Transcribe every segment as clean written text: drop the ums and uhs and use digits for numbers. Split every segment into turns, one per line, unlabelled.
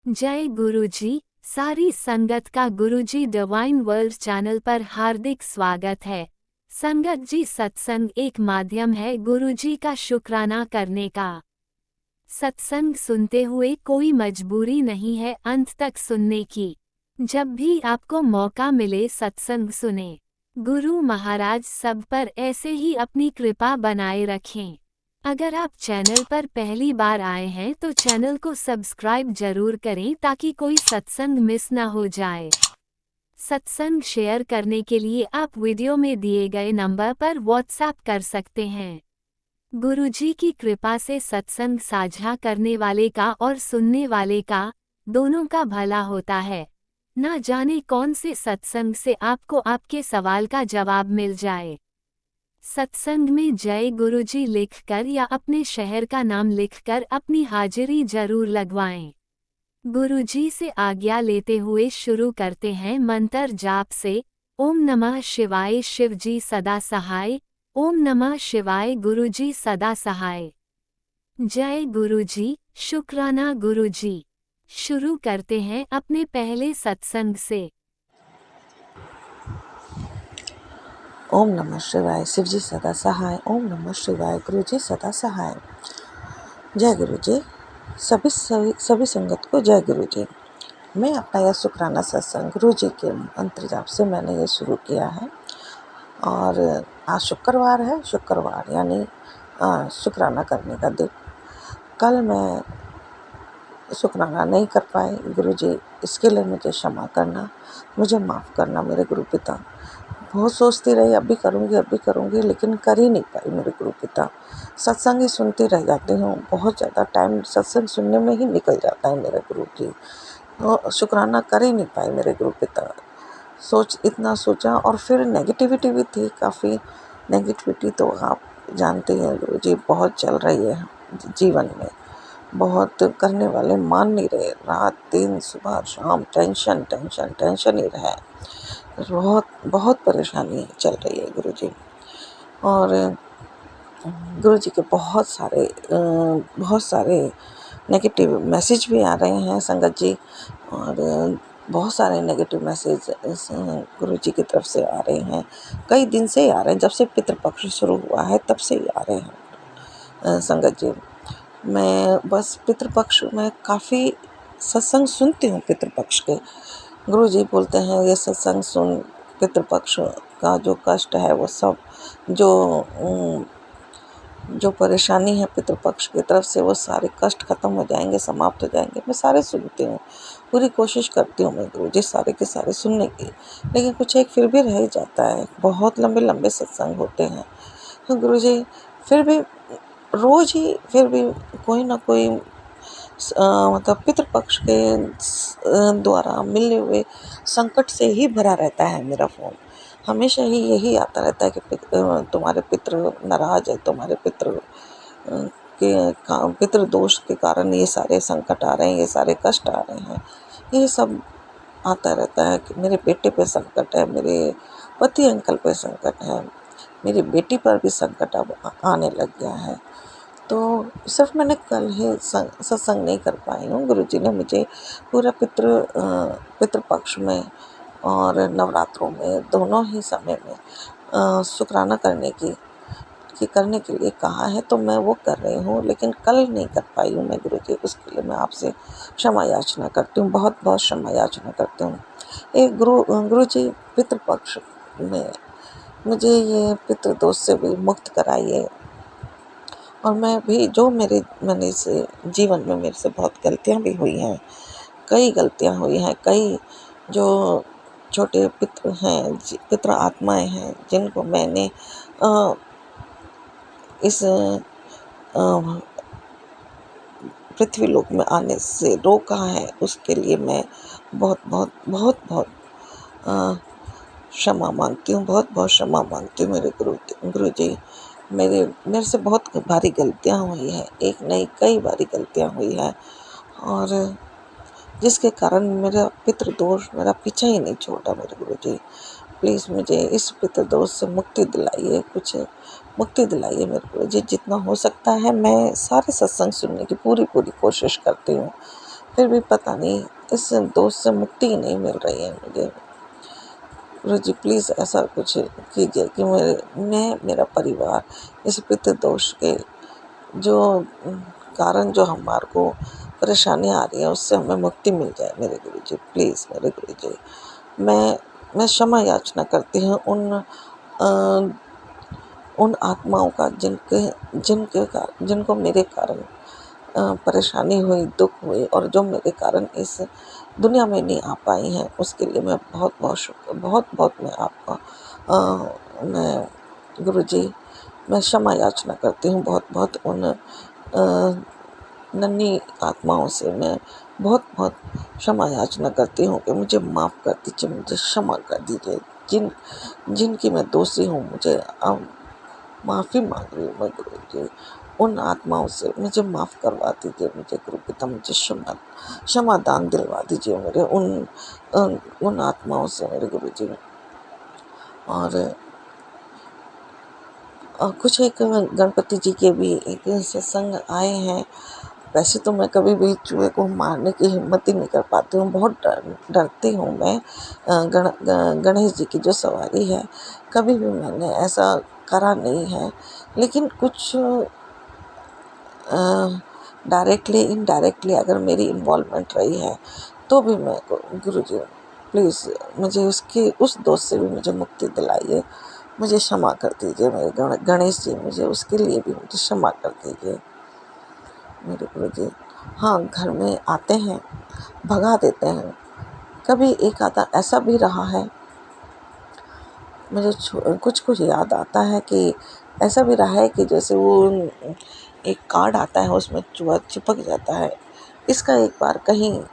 जय गुरुजी। सारी संगत का गुरुजी डिवाइन वर्ल्ड चैनल पर हार्दिक स्वागत है। संगत जी, सत्संग एक माध्यम है गुरुजी का शुक्राना करने का। सत्संग सुनते हुए कोई मजबूरी नहीं है अंत तक सुनने की। जब भी आपको मौका मिले सत्संग सुने। गुरु महाराज सब पर ऐसे ही अपनी कृपा बनाए रखें। अगर आप चैनल पर पहली बार आए हैं तो चैनल को सब्सक्राइब जरूर करें ताकि कोई सत्संग मिस ना हो जाए। सत्संग शेयर करने के लिए आप वीडियो में दिए गए नंबर पर व्हाट्सएप कर सकते हैं। गुरुजी की कृपा से सत्संग साझा करने वाले का और सुनने वाले का दोनों का भला होता है। ना जाने कौन से सत्संग से आपको आपके सवाल का जवाब मिल जाए। सत्संग में जय गुरुजी लिखकर या अपने शहर का नाम लिखकर अपनी हाजिरी जरूर लगवाएं। गुरुजी से आज्ञा लेते हुए शुरू करते हैं मंत्र जाप से। ओम नमः शिवाय शिवजी सदा सहाय। ओम नमः शिवाय गुरुजी सदा सहाय। जय गुरुजी, शुक्राना गुरुजी। शुरू करते हैं अपने पहले सत्संग से।
ओम नमः शिवाय शिवजी सदा सहाय। ओम नमः शिवाय गुरुजी सदा सहाय। जय गुरुजी। सभी संगत को जय गुरुजी। मैं अपना यह शुक्राना सत्संग गुरुजी के मंत्र जाप से मैंने ये शुरू किया है। और आज शुक्रवार है। शुक्रवार यानी शुक्राना करने का दिन। कल मैं शुक्राना नहीं कर पाई। गुरुजी, इसके लिए मुझे क्षमा करना, मुझे माफ़ करना मेरे गुरु पिता। बहुत सोचती रही अभी करूँगी, लेकिन कर ही नहीं पाई मेरे गुरु पिता। सत्संग ही सुनती रह जाती हूँ। बहुत ज़्यादा टाइम सत्संग सुनने में ही निकल जाता है मेरे गुरु की। तो शुक्राना कर ही नहीं पाए मेरे गुरु पिता। इतना सोचा और फिर नेगेटिविटी भी थी, काफ़ी नेगेटिविटी। तो आप जानते हैं गुरु जी, बहुत चल रही है जीवन में। बहुत करने वाले मान नहीं रहे। रात दिन सुबह शाम टेंशन टेंशन टेंशन ही रहा है। बहुत बहुत परेशानी चल रही है गुरुजी। और गुरुजी के बहुत सारे नेगेटिव मैसेज भी आ रहे हैं संगत जी। और बहुत सारे नेगेटिव मैसेज गुरुजी की तरफ से आ रहे हैं। कई दिन से ही आ रहे हैं, जब से पितृपक्ष शुरू हुआ है तब से ही आ रहे हैं संगत जी। मैं बस पितृपक्ष में काफ़ी सत्संग सुनती हूँ पितृपक्ष के। गुरुजी बोलते हैं ये सत्संग सुन, पितृपक्ष का जो कष्ट है वो सब, जो परेशानी है पितृपक्ष की तरफ से, वो सारे कष्ट खत्म हो जाएंगे, समाप्त हो जाएंगे। मैं सारे सुनती हूँ, पूरी कोशिश करती हूँ मैं गुरुजी सारे के सारे सुनने की। लेकिन कुछ एक फिर भी रह जाता है। बहुत लंबे लंबे सत्संग होते हैं तो गुरुजी फिर भी रोज़ ही फिर भी कोई ना कोई मतलब पितृपक्ष के द्वारा मिलने हुए संकट से ही भरा रहता है मेरा फ़ोन। हमेशा ही यही आता रहता है कि तुम्हारे पितृ नाराज़ है, तुम्हारे पितृ दोष के कारण ये सारे संकट आ रहे हैं, ये सारे कष्ट आ रहे हैं। ये सब आता रहता है कि मेरे बेटे पे संकट है, मेरे पति अंकल पे संकट है, मेरी बेटी पर भी संकट अब आने लग गया है। तो सिर्फ मैंने कल ही सत्संग नहीं कर पाई हूँ। गुरुजी ने मुझे पूरा पितृपक्ष में और नवरात्रों में दोनों ही समय में शुक्राना करने के लिए कहा है। तो मैं वो कर रही हूँ, लेकिन कल नहीं कर पाई हूँ मैं गुरुजी। उसके लिए मैं आपसे क्षमा याचना करती हूँ, बहुत बहुत क्षमा याचना करती हूँ। एक गुरुजी पितृपक्ष में मुझे ये पितृदोष से भी मुक्त कराइए। और मैं भी मैंने से जीवन में मेरे से बहुत गलतियाँ भी हुई हैं, कई गलतियाँ हुई हैं। कई जो छोटे पितृ हैं, पितृ आत्माएं हैं, जिनको मैंने इस पृथ्वी लोक में आने से रोका है, उसके लिए मैं बहुत बहुत बहुत बहुत क्षमा मांगती हूँ। बहुत बहुत क्षमा मांगती हूँ मेरे गुरुजी। मेरे से बहुत भारी गलतियाँ हुई हैं, एक नहीं कई बारी गलतियाँ हुई हैं। और जिसके कारण मेरा पितृदोष मेरा पीछा ही नहीं छोड़ा मेरे गुरुजी। प्लीज़ मुझे इस पितृदोष से मुक्ति दिलाइए, कुछ मुक्ति दिलाइए मेरे गुरुजी। जितना हो सकता है मैं सारे सत्संग सुनने की पूरी कोशिश करती हूँ, फिर भी पता नहीं इस दोष से मुक्ति ही नहीं मिल रही है मुझे। गुरु जी प्लीज़ ऐसा कुछ कीजिए कि मेरा परिवार इस पितृ दोष के जो कारण जो हमारे को परेशानी आ रही है उससे हमें मुक्ति मिल जाए मेरे गुरु जी। प्लीज़ मेरे गुरु जी, मैं क्षमा याचना करती हूँ उन आत्माओं का जिनको मेरे कारण परेशानी हुई, दुख हुई और जो मेरे कारण इस दुनिया में नहीं आ पाई हैं, उसके लिए मैं बहुत मैं आपका मैं गुरुजी मैं क्षमा याचना करती हूँ बहुत उन नन्ही आत्माओं से मैं बहुत क्षमा याचना करती हूँ कि मुझे माफ़ कर दीजिए, मुझे क्षमा कर दीजिए। जिनकी मैं दोषी हूँ, मुझे माफ़ी मांग रही हूँ मैं गुरुजी। उन आत्माओं से मुझे माफ़ करवा दीजिए, मुझे गुरु पिता मुझे क्षमादान दिलवा दीजिए मेरे उन आत्माओं से मेरे गुरुजी। और कुछ एक गणपति जी के भी एक सत्संग आए हैं। वैसे तो मैं कभी भी चूहे को मारने की हिम्मत ही नहीं कर पाती हूँ, बहुत डरती हूँ मैं। गणेश जी की जो सवारी है, कभी भी मैंने ऐसा करा नहीं है, लेकिन कुछ डायरेक्टली इनडायरेक्टली अगर मेरी इन्वॉल्वमेंट रही है तो भी मैं गुरुजी प्लीज़ मुझे उस दोष से भी मुझे मुक्ति दिलाइए, मुझे क्षमा कर दीजिए मेरे गणेश जी, मुझे उसके लिए भी मुझे क्षमा कर दीजिए मेरे गुरुजी। हाँ, घर में आते हैं, भगा देते हैं। कभी एक आधा ऐसा भी रहा है, मुझे कुछ याद आता है कि ऐसा भी रहा है कि जैसे वो एक कार्ड आता है उसमें चूहा चिपक जाता है। इसका एक बार कहीं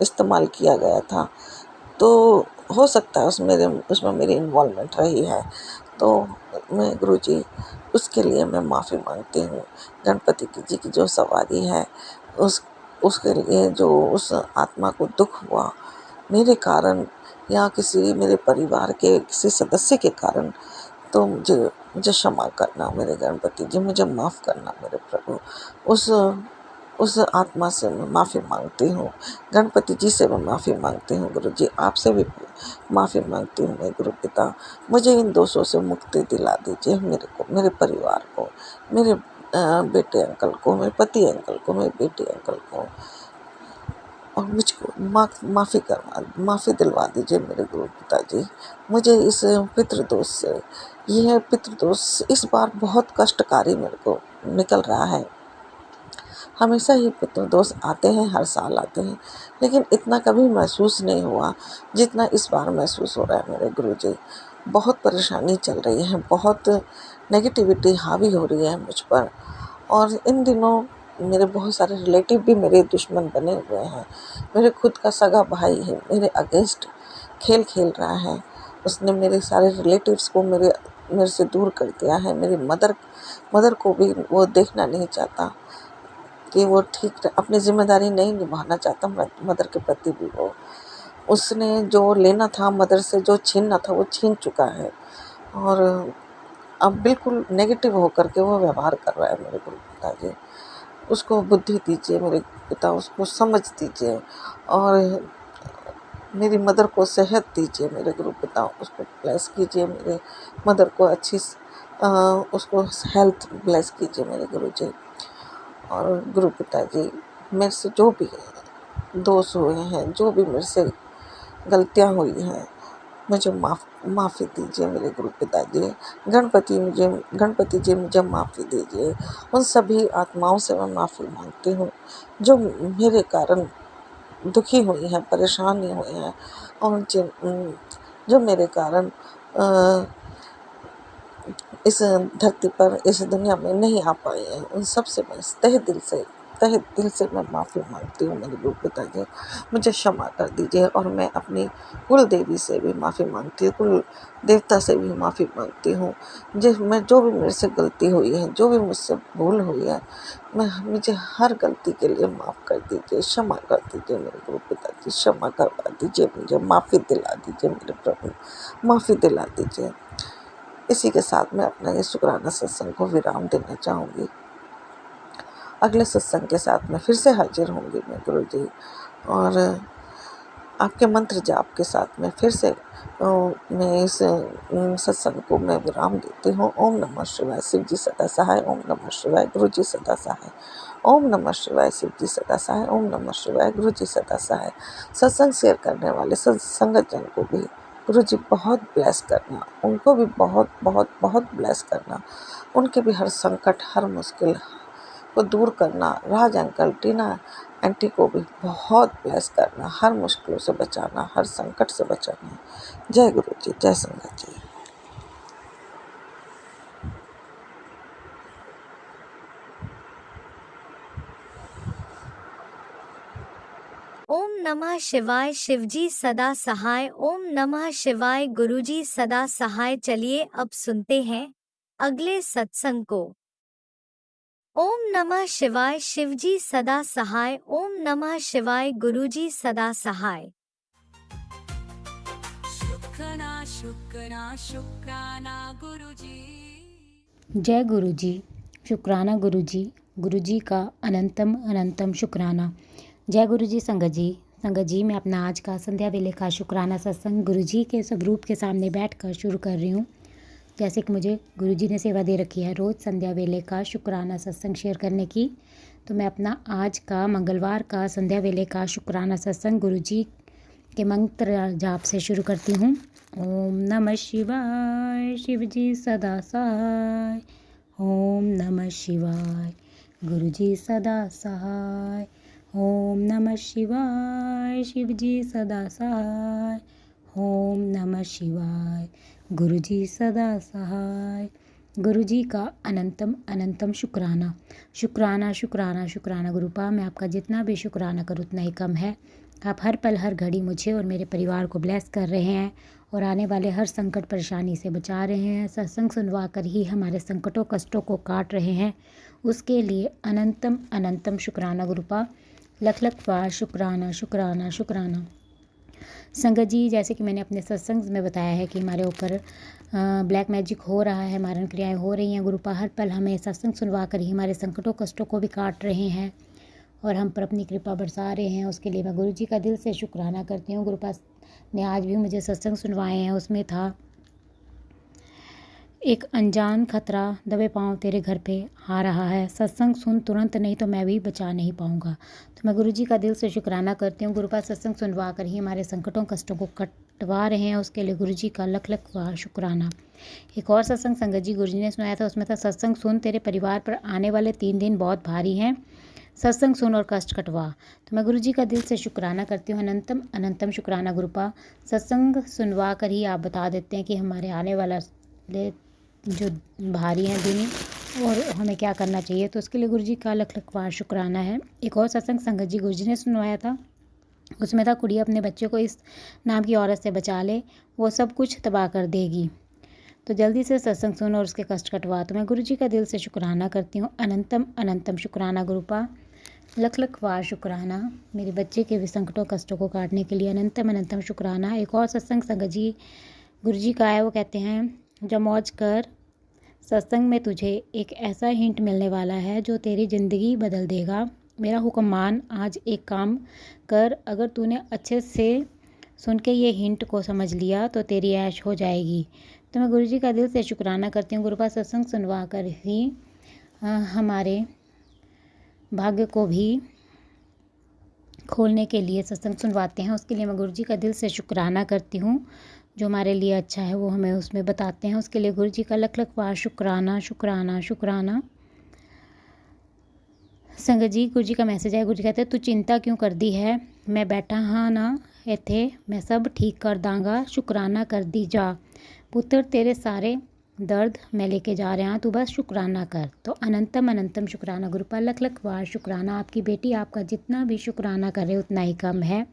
इस्तेमाल किया गया था, तो हो सकता है उसमें मेरी इन्वॉल्वमेंट रही है। तो मैं गुरुजी उसके लिए मैं माफ़ी मांगती हूँ। गणपति जी की जो सवारी है उसके लिए जो उस आत्मा को दुख हुआ मेरे कारण या किसी मेरे परिवार के किसी सदस्य के कारण, तो मुझे क्षमा करना मेरे गणपति जी, मुझे माफ़ करना मेरे प्रभु। उस आत्मा से मैं माफ़ी मांगती हूँ, गणपति जी से मैं माफ़ी मांगती हूँ गुरु जी, आपसे भी माफ़ी मांगती हूँ मैं गुरु पिता। मुझे इन दोषों से मुक्ति दिला दीजिए मेरे परिवार को, मेरे बेटे अंकल को, मेरे पति अंकल को, मेरे बेटे अंकल को, और मुझको माफ़ी दिलवा दीजिए मेरे गुरु पिताजी। मुझे इस पितृदोष से, यह पितृदोष इस बार बहुत कष्टकारी मेरे को निकल रहा है। हमेशा ही पितृदोष आते हैं, हर साल आते हैं, लेकिन इतना कभी महसूस नहीं हुआ जितना इस बार महसूस हो रहा है मेरे गुरुजी। बहुत परेशानी चल रही है, बहुत नेगेटिविटी हावी हो रही है मुझ पर, और इन दिनों मेरे बहुत सारे रिलेटिव भी मेरे दुश्मन बने हुए हैं। मेरे खुद का सगा भाई है मेरे अगेंस्ट खेल रहा है। उसने मेरे सारे रिलेटिव्स को मेरे से दूर कर दिया है। मेरी मदर को भी वो देखना नहीं चाहता कि वो ठीक अपनी जिम्मेदारी नहीं निभाना चाहता मदर के प्रति भी। वो उसने जो लेना था मदर से, जो छीनना था वो छीन चुका है, और अब बिल्कुल नेगेटिव होकर के वो व्यवहार कर रहा है मेरे गुरु पिताजी। उसको बुद्धि दीजिए मेरे पिता, उसको समझ दीजिए, और मेरी मदर को सेहत दीजिए मेरे गुरु पिता। उसको ब्लेस कीजिए, मेरे मदर को उसको हेल्थ ब्लेस कीजिए मेरे गुरु जी। और गुरु पिताजी, मेरे से जो भी दोष हुए हैं, जो भी मेरे से गलतियाँ हुई हैं, मुझे माफ़ी दीजिए मेरे गुरु पिताजी। गणपति जी मुझे माफ़ी दीजिए। उन सभी आत्माओं से मैं माफ़ी मांगती हूँ जो मेरे कारण दुखी हुई हैं, परेशानी हुई हैं, और जो मेरे कारण इस धरती पर, इस दुनिया में नहीं आ पाए हैं। उन सब से मैं तहे दिल से मैं माफ़ी मांगती हूँ मेरे गुरु पिताजी। मुझे क्षमा कर दीजिए, और मैं अपनी कुल देवी से भी माफ़ी मांगती हूँ, कुल देवता से भी माफ़ी मांगती हूँ। जो भी मेरे से गलती हुई है, जो भी मुझसे भूल हुई है, मुझे हर गलती के लिए माफ़ कर दीजिए, क्षमा कर दीजिए मेरे गुरु पिताजी। क्षमा करवा दीजिए, मुझे माफ़ी दिला दीजिए मेरे प्रभु, माफ़ी दिला दीजिए। इसी के साथ मैं अपना ये शुक्राना सत्संग को विराम देना चाहूँगी। अगले सत्संग के साथ में फिर से हाजिर होंगी मैं गुरु जी, और आपके मंत्र जाप के साथ में फिर से मैं इस सत्संग को मैं विराम देती हूँ। ओम नमः शिवाय। शिव जी सदा सहाय। ओम नमः शिवाय। गुरु जी सदा सहाय। ओम नमः शिवाय। शिव जी सदा सहाय। ओम नमः शिवाय। गुरु जी सदा सहाय। सत्संग शेयर करने वाले संगत जन को भी गुरु जी बहुत ब्लेस करना, उनको भी बहुत बहुत बहुत ब्लेस करना, उनके भी हर संकट हर मुश्किल को दूर करना। राज अंकल, टीना आंटी को भी बहुत ब्लेस करना, हर मुश्किलों से बचाना, हर संकट से बचाना। जय गुरु जी, जय संगत जी।
ओम नमः शिवाय। शिवजी सदा सहाय। ओम नमः शिवाय। गुरुजी सदा सहाय। चलिए अब सुनते हैं अगले सत्संग को। ओम नमः शिवाय। शिवजी सदा सहाय। ओम नमः शिवाय। गुरुजी सदा सहाय।
शुक्राना शुक्राना शुक्राना गुरुजी।
जय गुरुजी। शुक्राना गुरुजी। गुरुजी का अनंतम अनंतम शुक्राना। जय गुरुजी। संगत जी, संगत जी, मैं अपना आज का संध्या वेले का शुक्राना सत्संग गुरुजी के स्वरूप के सामने बैठकर शुरू कर रही हूँ। जैसे कि मुझे गुरुजी ने सेवा दे रखी है रोज़ संध्या वेले का शुक्राना सत्संग शेयर करने की, तो मैं अपना आज का मंगलवार का संध्या वेले का शुक्राना सत्संग गुरुजी के मंत्र जाप से शुरू करती हूँ। ओम नमः शिवाय। शिवजी सदा सहाय। ओम नमः शिवाय। गुरुजी सदा सहाय। ओम नमः शिवाय। शिवजी सदा सहाय। ओम नमः शिवाय। गुरुजी सदा सहाय। गुरुजी का अनंतम अनंतम शुक्राना। शुक्राना शुक्राना शुक्राना गुरुपा। मैं आपका जितना भी शुक्राना करूँ उतना ही कम है। आप हर पल हर घड़ी मुझे और मेरे परिवार को ब्लेस कर रहे हैं और आने वाले हर संकट परेशानी से बचा रहे हैं। सत्संग सुनवा कर ही हमारे संकटों कष्टों को काट रहे हैं। उसके लिए अनंतम अनंतम शुक्राना गुरुपा। लख लख बार शुक्राना शुक्राना शुक्राना। संगत जी, जैसे कि मैंने अपने सत्संग में बताया है कि हमारे ऊपर ब्लैक मैजिक हो रहा है, मारण क्रियाएँ हो रही हैं। गुरुपा हर पल हमें सत्संग सुनवा कर ही हमारे संकटों कष्टों को भी काट रहे हैं और हम पर अपनी कृपा बरसा रहे हैं। उसके लिए मैं गुरु जी का दिल से शुक्राना करती हूँ। गुरुपा ने आज भी मुझे सत्संग सुनवाए हैं। उसमें था एक अनजान खतरा दबे पाँव तेरे घर पे आ रहा है, सत्संग सुन तुरंत नहीं तो मैं भी बचा नहीं पाऊँगा। तो मैं गुरु जी का दिल से शुक्राना करती हूँ। गुरुपा सत्संग सुनवा कर ही हमारे संकटों कष्टों को कटवा रहे हैं। उसके लिए गुरु जी का लख लख बार शुक्राना। एक और सत्संग संगत जी गुरु जी ने सुनाया था, उसमें था सत्संग सुन तेरे परिवार पर आने वाले 3 दिन बहुत भारी हैं, सत्संग सुन और कष्ट कटवा। तो मैं गुरु जी का दिल से शुक्राना करती हूँ। अनंतम अनंतम शुक्राना गुरुपा। सत्संग सुनवा कर ही आप बता देते हैं कि हमारे आने वाला जो भारी हैं दिन और हमें क्या करना चाहिए। तो उसके लिए गुरु जी का लख लख बार शुक्राना है। एक और सत्संग संगत जी गुरु जी ने सुनवाया था, उसमें था कुड़ी अपने बच्चे को इस नाम की औरत से बचा ले, वो सब कुछ तबाह कर देगी। तो जल्दी से सत्संग सुन और उसके कष्ट कटवा। तो मैं गुरु जी का दिल से शुक्राना करती हूँ। अनंतम अनंतम शुक्राना गुरुपा। लख लख बार शुक्राना मेरे बच्चे के भी संकटों कष्टों को काटने के लिए। अनंतम अनंतम शुक्राना। एक और सत्संग संगत जी गुरु जी का है, वो कहते हैं जब मौज कर, सत्संग में तुझे एक ऐसा हिंट मिलने वाला है जो तेरी ज़िंदगी बदल देगा। मेरा हुक्म मान, आज एक काम कर, अगर तूने अच्छे से सुन के ये हिंट को समझ लिया तो तेरी ऐश हो जाएगी। तो मैं गुरु जी का दिल से शुक्राना करती हूँ। गुरुपा सत्संग सुनवा कर ही हमारे भाग्य को भी खोलने के लिए सत्संग सुनवाते हैं। उसके लिए मैं गुरु जी का दिल से शुक्राना करती हूँ। जो हमारे लिए अच्छा है वो हमें उसमें बताते हैं। उसके लिए गुरु जी का लख लख बार शुक्राना शुक्राना शुक्राना। संगत जी गुरु जी का मैसेज है। गुरु जी कहते हैं तू चिंता क्यों कर दी है, मैं बैठा हाँ ना इत्थे, मैं सब ठीक कर दांगा, शुक्राना कर दी जा। पुत्र तेरे सारे दर्द मैं लेके जा रहा, तू बस शुक्राना कर। तो अनंतम अनंतम शुक्राना गुरुपा। लख लख बार शुक्राना। आपकी बेटी आपका जितना भी शुक्राना करे उतना ही कम है।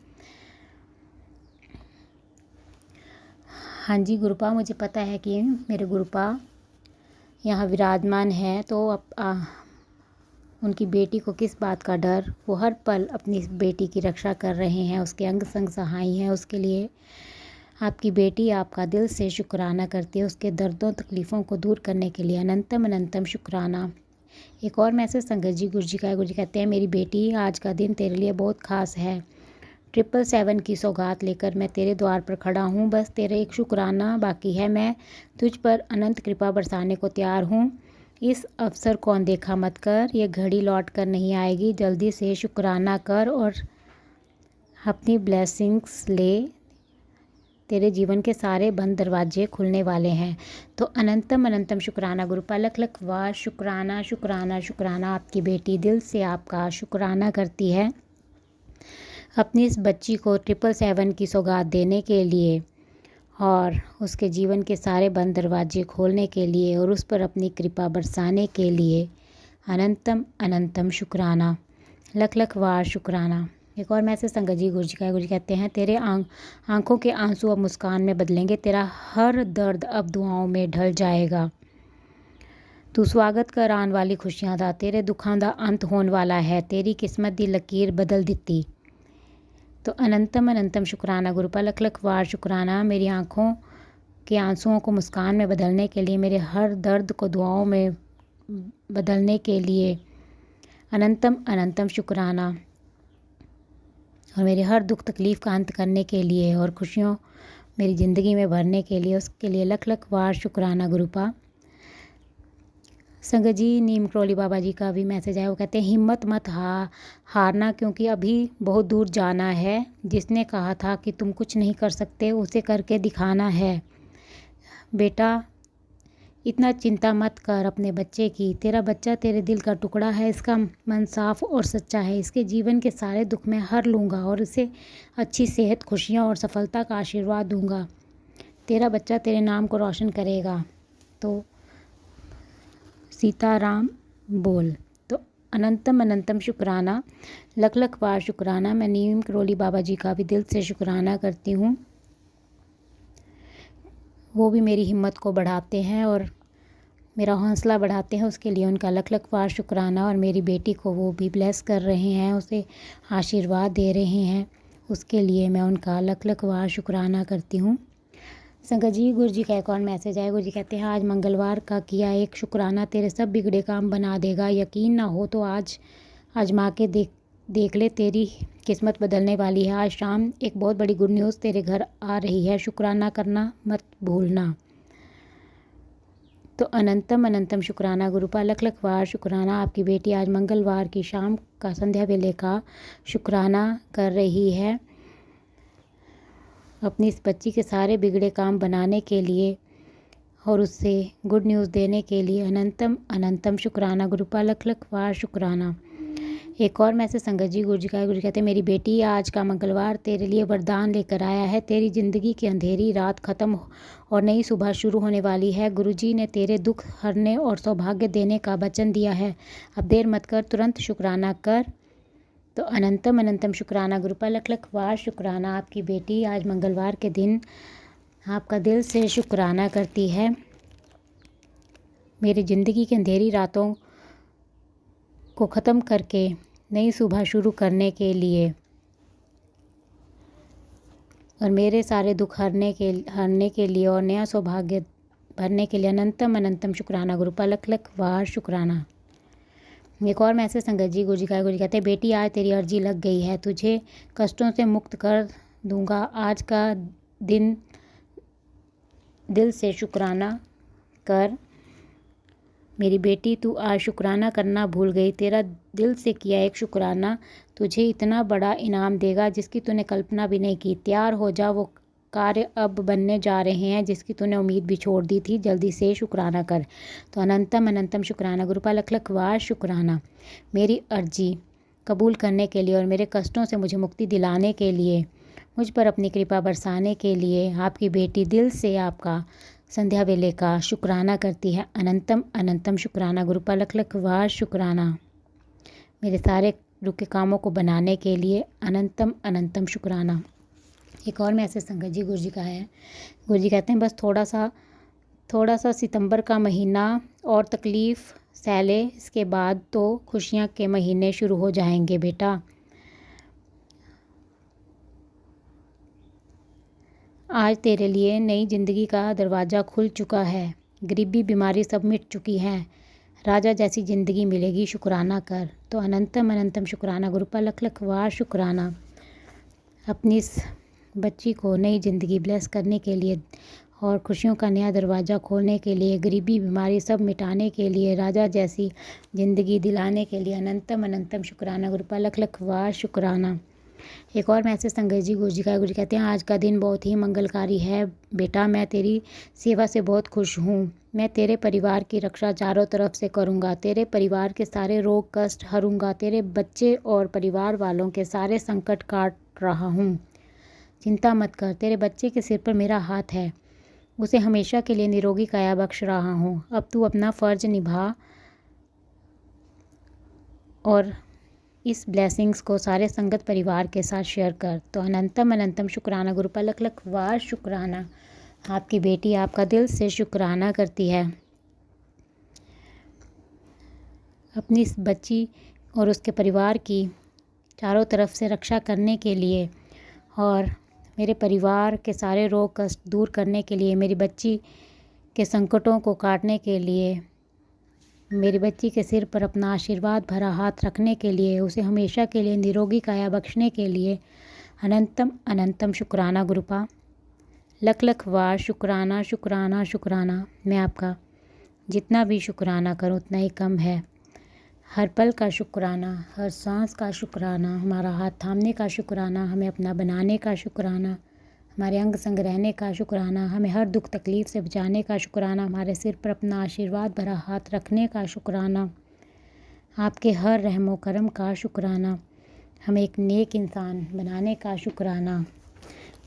हाँ जी गुरुपा, मुझे पता है कि मेरे गुरुपा यहाँ विराजमान है, तो अब उनकी बेटी को किस बात का डर। वो हर पल अपनी बेटी की रक्षा कर रहे हैं, उसके अंग संग सहाय हैं। उसके लिए आपकी बेटी आपका दिल से शुक्राना करती है, उसके दर्दों तकलीफ़ों को दूर करने के लिए। अनंतम अनंतम शुक्राना। एक और मैसेज संगत जी गुरु जी का है। गुरु जी कहते हैं मेरी बेटी, आज का दिन तेरे लिए बहुत खास है। 777 की सौगात लेकर मैं तेरे द्वार पर खड़ा हूँ। बस तेरा एक शुक्राना बाकी है। मैं तुझ पर अनंत कृपा बरसाने को तैयार हूँ। इस अवसर को अनदेखा मत कर। ये घड़ी लौट कर नहीं आएगी। जल्दी से शुक्राना कर और अपनी ब्लेसिंग्स ले। तेरे जीवन के सारे बंद दरवाजे खुलने वाले हैं। तो अनंतम अनंतम शुक्राना गुरुपा, लख लख वार शुक्राना शुक्राना शुक्राना। आपकी बेटी दिल से आपका शुक्राना करती है अपनी इस बच्ची को 777 की सौगात देने के लिए और उसके जीवन के सारे बंद दरवाजे खोलने के लिए और उस पर अपनी कृपा बरसाने के लिए अनंतम अनंतम शुक्राना, लख लख वार शुक्राना। एक और मैसेज संगत जी गुरु जी का है। गुरु जी कहते हैं तेरे आंखों के आंसू अब मुस्कान में बदलेंगे। तेरा हर दर्द अब दुआओं में ढल जाएगा। तू स्वागत कर आने वाली खुशियां दा। तेरे दुखां दा अंत होने वाला है। तेरी किस्मत दी लकीर बदल दिती। तो अनंतम अनंतम शुक्राना गुरुपा, लख लख वार शुक्राना। मेरी आंखों के आंसुओं को मुस्कान में बदलने के लिए, मेरे हर दर्द को दुआओं में बदलने के लिए अनंतम अनंतम शुक्राना। और मेरे हर दुख तकलीफ़ का अंत करने के लिए और खुशियों मेरी ज़िंदगी में भरने के लिए, उसके लिए लख लख वार शुक्राना गुरुपा। संगत जी नीम करोली बाबा जी का भी मैसेज आया। वो कहते हैं हिम्मत मत हारना, क्योंकि अभी बहुत दूर जाना है। जिसने कहा था कि तुम कुछ नहीं कर सकते, उसे करके दिखाना है। बेटा इतना चिंता मत कर अपने बच्चे की। तेरा बच्चा तेरे दिल का टुकड़ा है। इसका मन साफ और सच्चा है। इसके जीवन के सारे दुख मैं हर लूँगा और इसे अच्छी सेहत, खुशियाँ और सफलता का आशीर्वाद दूँगा। तेरा बच्चा तेरे नाम को रोशन करेगा। तो सीताराम बोल। तो अनंतम अनंतम शुक्राना, लख लख बार शुक्राना। मैं नीम करोली बाबा जी का भी दिल से शुक्राना करती हूँ। वो भी मेरी हिम्मत को बढ़ाते हैं और मेरा हौसला बढ़ाते हैं। उसके लिए उनका लख लख बार शुक्राना। और मेरी बेटी को वो भी ब्लेस कर रहे हैं, उसे आशीर्वाद दे रहे हैं, उसके लिए मैं उनका लख लख बार शुक्राना करती हूँ। संगत जी गुरु जी का एक और मैसेज आया। गुरु जी कहते हैं आज मंगलवार का किया एक शुक्राना तेरे सब बिगड़े काम बना देगा। यकीन ना हो तो आज आजमा के देख ले, तेरी किस्मत बदलने वाली है। आज शाम एक बहुत बड़ी गुड न्यूज़ तेरे घर आ रही है। शुक्राना करना मत भूलना। तो अनंतम अनंतम शुक्राना गुरुपा, लख लख वार शुक्राना। आपकी बेटी आज मंगलवार की शाम का संध्या वेले का शुक्राना कर रही है अपनी इस बच्ची के सारे बिगड़े काम बनाने के लिए और उससे गुड न्यूज़ देने के लिए अनंतम अनंतम शुक्राना गुरुपा, लख लख वार शुक्राना। एक और मैसेज संगत जी गुरु जी का है। गुरु जी कहते हैं मेरी बेटी आज का मंगलवार तेरे लिए वरदान लेकर आया है। तेरी ज़िंदगी की अंधेरी रात ख़त्म और नई सुबह शुरू होने वाली है। गुरु जी ने तेरे दुख हरने और सौभाग्य देने का वचन दिया है। अब देर मत कर, तुरंत शुक्राना कर। तो अनंतम अनंतम शुक्राना गुरुपा, लख लख वार शुक्राना। आपकी बेटी आज मंगलवार के दिन आपका दिल से शुक्राना करती है मेरी ज़िंदगी की अंधेरी रातों को ख़त्म करके नई सुबह शुरू करने के लिए और मेरे सारे दुख हरने के लिए और नया सौभाग्य भरने के लिए अनंतम अनंतम शुक्राना गुरुपा, लख लख वार शुक्राना। एक और मैसेज संगत जी गुरु जी का। गुरु जी कहते हैं बेटी आज तेरी अर्जी लग गई है। तुझे कष्टों से मुक्त कर दूंगा। आज का दिन दिल से शुक्राना कर। मेरी बेटी तू आज शुक्राना करना भूल गई। तेरा दिल से किया एक शुक्राना तुझे इतना बड़ा इनाम देगा जिसकी तूने कल्पना भी नहीं की। तैयार हो जा, वो कार्य अब बनने जा रहे हैं जिसकी तूने उम्मीद भी छोड़ दी थी। जल्दी से शुक्राना कर। तो अनंतम अनंतम शुक्राना गुरुपा, लख लख वार शुक्राना। मेरी अर्जी कबूल करने के लिए और मेरे कष्टों से मुझे मुक्ति दिलाने के लिए, मुझ पर अपनी कृपा बरसाने के लिए आपकी बेटी दिल से आपका संध्या वेले का शुक्राना करती है। अनंतम अनंतम शुक्राना गुरुपा, लख लख वार शुक्राना। मेरे सारे रुके कामों को बनाने के लिए अनंतम अनंतम शुक्राना। एक और मैसेज संगत जी गुरु जी का है। गुरु जी कहते हैं बस थोड़ा सा सितंबर का महीना और तकलीफ़ सहले, इसके बाद तो खुशियाँ के महीने शुरू हो जाएंगे बेटा। आज तेरे लिए नई ज़िंदगी का दरवाज़ा खुल चुका है। गरीबी बीमारी सब मिट चुकी है। राजा जैसी ज़िंदगी मिलेगी शुक्राना कर। तो अनंतम अनंतम शुक्राना गुरुपा, लख लख वार शुक्राना अपनी इस बच्ची को नई ज़िंदगी ब्लेस करने के लिए और खुशियों का नया दरवाज़ा खोलने के लिए, गरीबी बीमारी सब मिटाने के लिए, राजा जैसी ज़िंदगी दिलाने के लिए अनंतम अनंतम शुक्राना गुरुपा, लख लख वार शुक्राना। एक और मैसेज संगत जी गुरु जी का। गुरु जी कहते हैं, आज का दिन बहुत ही मंगलकारी है बेटा, मैं तेरी सेवा से बहुत खुश हूँ। मैं तेरे परिवार की रक्षा चारों तरफ से करूँगा, तेरे परिवार के सारे रोग कष्ट हरूँगा, तेरे बच्चे और परिवार वालों के सारे संकट काट रहा हूँ। चिंता मत कर, तेरे बच्चे के सिर पर मेरा हाथ है, उसे हमेशा के लिए निरोगी काया बख्श रहा हूँ। अब तू अपना फ़र्ज निभा और इस ब्लेसिंग्स को सारे संगत परिवार के साथ शेयर कर। तो अनंतम अनंतम शुक्राना गुरुपा, लख लख वार शुक्राना। आपकी बेटी आपका दिल से शुक्राना करती है अपनी इस बच्ची और उसके परिवार की चारों तरफ से रक्षा करने के लिए और मेरे परिवार के सारे रोग कष्ट दूर करने के लिए, मेरी बच्ची के संकटों को काटने के लिए, मेरी बच्ची के सिर पर अपना आशीर्वाद भरा हाथ रखने के लिए, उसे हमेशा के लिए निरोगी काया बख्शने के लिए अनंतम अनंतम शुक्राना गुरुपा, लख लख वार शुक्राना शुक्राना शुक्राना। मैं आपका जितना भी शुक्राना करूं उतना ही कम है। हर पल का शुक्राना, हर सांस का शुक्राना, हमारा हाथ थामने का शुक्राना, हमें अपना बनाने का शुक्राना, हमारे अंग संग रहने का शुक्राना, हमें हर दुख तकलीफ़ से बचाने का शुक्राना, हमारे सिर पर अपना आशीर्वाद भरा हाथ रखने का शुक्राना, आपके हर रहमो करम का शुक्राना, हमें एक नेक इंसान बनाने का शुक्राना।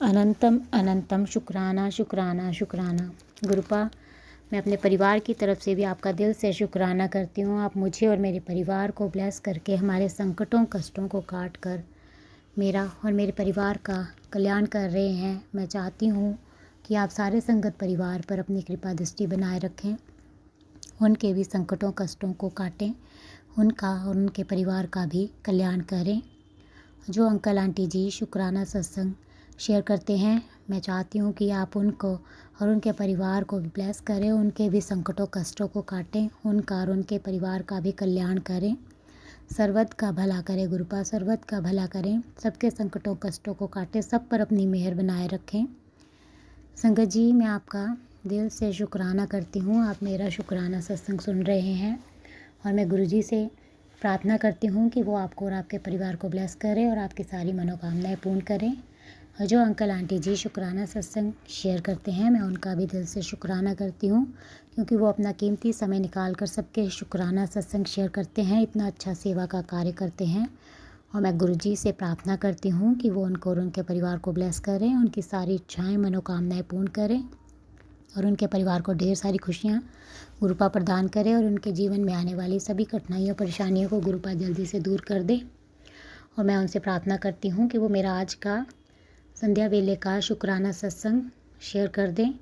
अनंतम अनंतम शुक्राना शुक्राना शुक्राना गुरुपा। मैं अपने परिवार की तरफ से भी आपका दिल से शुक्राना करती हूँ। आप मुझे और मेरे परिवार को ब्लेस करके हमारे संकटों कष्टों को काट कर मेरा और मेरे परिवार का कल्याण कर रहे हैं। मैं चाहती हूँ कि आप सारे संगत परिवार पर अपनी कृपा दृष्टि बनाए रखें, उनके भी संकटों कष्टों को काटें, उनका और उनके परिवार का भी कल्याण करें। जो अंकल आंटी जी शुक्राना सत्संग शेयर करते हैं, मैं चाहती हूँ कि आप उनको और उनके परिवार को भी ब्लेस करें, उनके भी संकटों कष्टों को काटें, उनका और उनके परिवार का भी कल्याण करें, सर्वत का भला करें गुरुपा, सर्वत का भला करें, सबके संकटों कष्टों को काटें, सब पर अपनी मेहर बनाए रखें। संगत जी, मैं आपका दिल से शुक्राना करती हूँ। आप मेरा शुक्राना सत्संग सुन रहे हैं और मैं गुरुजी से प्रार्थना करती हूँ कि वो आपको और आपके परिवार को ब्लेस करें और आपकी सारी मनोकामनाएं पूर्ण करें। और जो अंकल आंटी जी शुक्राना सत्संग शेयर करते हैं, मैं उनका भी दिल से शुक्राना करती हूँ, क्योंकि वो अपना कीमती समय निकाल कर सबके शुक्राना सत्संग शेयर करते हैं, इतना अच्छा सेवा का कार्य करते हैं। और मैं गुरुजी से प्रार्थना करती हूँ कि वो उनको और उनके परिवार को ब्लेस करें, उनकी सारी इच्छाएँ मनोकामनाएँ पूर्ण करें और उनके परिवार को ढेर सारी खुशियाँ गुरुपा प्रदान करें और उनके जीवन में आने वाली सभी कठिनाइयों परेशानियों को गुरुपा जल्दी से दूर कर दे। और मैं उनसे प्रार्थना करती हूँ कि वो मेरा आज का संध्या वेले का शुक्राना सत्संग शेयर कर दें,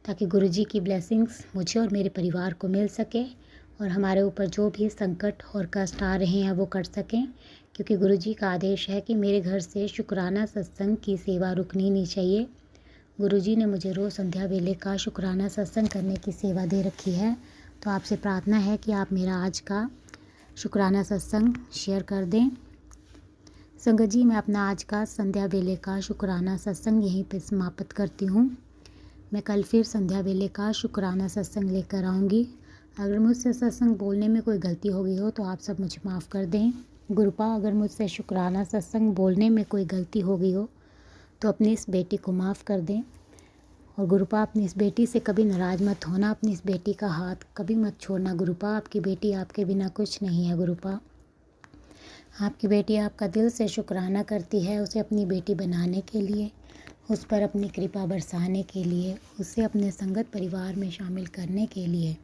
ताकि गुरुजी की ब्लेसिंग्स मुझे और मेरे परिवार को मिल सके और हमारे ऊपर जो भी संकट और कष्ट आ रहे हैं वो कट सकें, क्योंकि गुरुजी का आदेश है कि मेरे घर से शुक्राना सत्संग की सेवा रुकनी नहीं चाहिए। गुरुजी ने मुझे रोज़ संध्या वेले का शुक्राना सत्संग करने की सेवा दे रखी है, तो आपसे प्रार्थना है कि आप मेरा आज का शुक्राना सत्संग शेयर कर दें। संगत जी, मैं अपना आज का संध्या वेले का शुक्राना सत्संग यहीं पे समाप्त करती हूँ। मैं कल फिर संध्या वेले का शुक्राना सत्संग लेकर आऊँगी। अगर मुझसे सत्संग बोलने में कोई गलती हो गई हो तो आप सब मुझे माफ़ कर दें। गुरुपा, अगर मुझसे शुक्राना सत्संग बोलने में कोई गलती हो गई हो तो अपनी इस बेटी को माफ़ कर दें। और गुरुपा, अपनी इस बेटी से कभी नाराज़ मत होना, अपनी इस बेटी का हाथ कभी मत छोड़ना गुरुपा। आपकी बेटी आपके बिना कुछ नहीं है गुरुपा। आपकी बेटी आपका दिल से शुक्राना करती है, उसे अपनी बेटी बनाने के लिए, उस पर अपनी कृपा बरसाने के लिए, उसे अपने संगत परिवार में शामिल करने के लिए,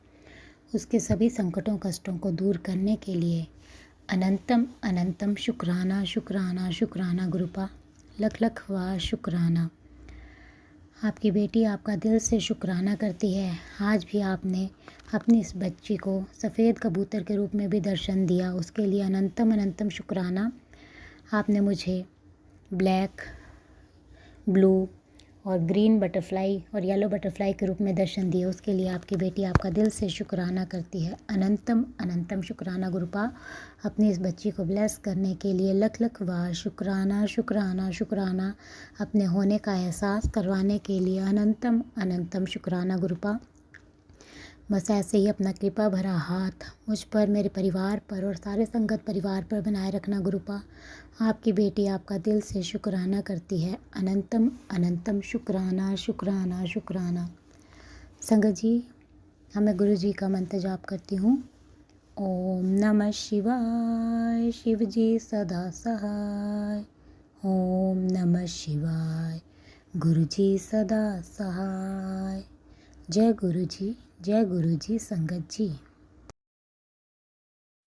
उसके सभी संकटों कष्टों को दूर करने के लिए अनंतम अनंतम शुक्राना शुक्राना शुक्राना गुरुपा, लख लख वार शुक्राना। आपकी बेटी आपका दिल से शुक्राना करती है। आज भी आपने अपनी इस बच्ची को सफ़ेद कबूतर के रूप में भी दर्शन दिया, उसके लिए अनंतम अनंतम शुक्राना। आपने मुझे ब्लैक, ब्लू और ग्रीन बटरफ्लाई और येलो बटरफ्लाई के रूप में दर्शन दिए, उसके लिए आपकी बेटी आपका दिल से शुक्राना करती है। अनंतम अनंतम शुक्राना गुरुपा, अपनी इस बच्ची को ब्लेस करने के लिए लख लख बार शुक्राना शुक्राना शुक्राना, अपने होने का एहसास करवाने के लिए अनंतम अनंतम शुक्राना गुरुपा। बस ऐसे ही अपना कृपा भरा हाथ मुझ पर, मेरे परिवार पर और सारे संगत परिवार पर बनाए रखना गुरुपा। आपकी बेटी आपका दिल से शुक्राना करती है। अनंतम अनंतम शुक्राना शुक्राना शुक्राना। संगत जी, मैं गुरु जी का मंत्र जाप करती हूँ। ओम नमः शिवाय, शिव जी सदा सहाय। ओम नमः शिवाय, गुरु जी सदा सहाय। जय गुरु जी संगत जी।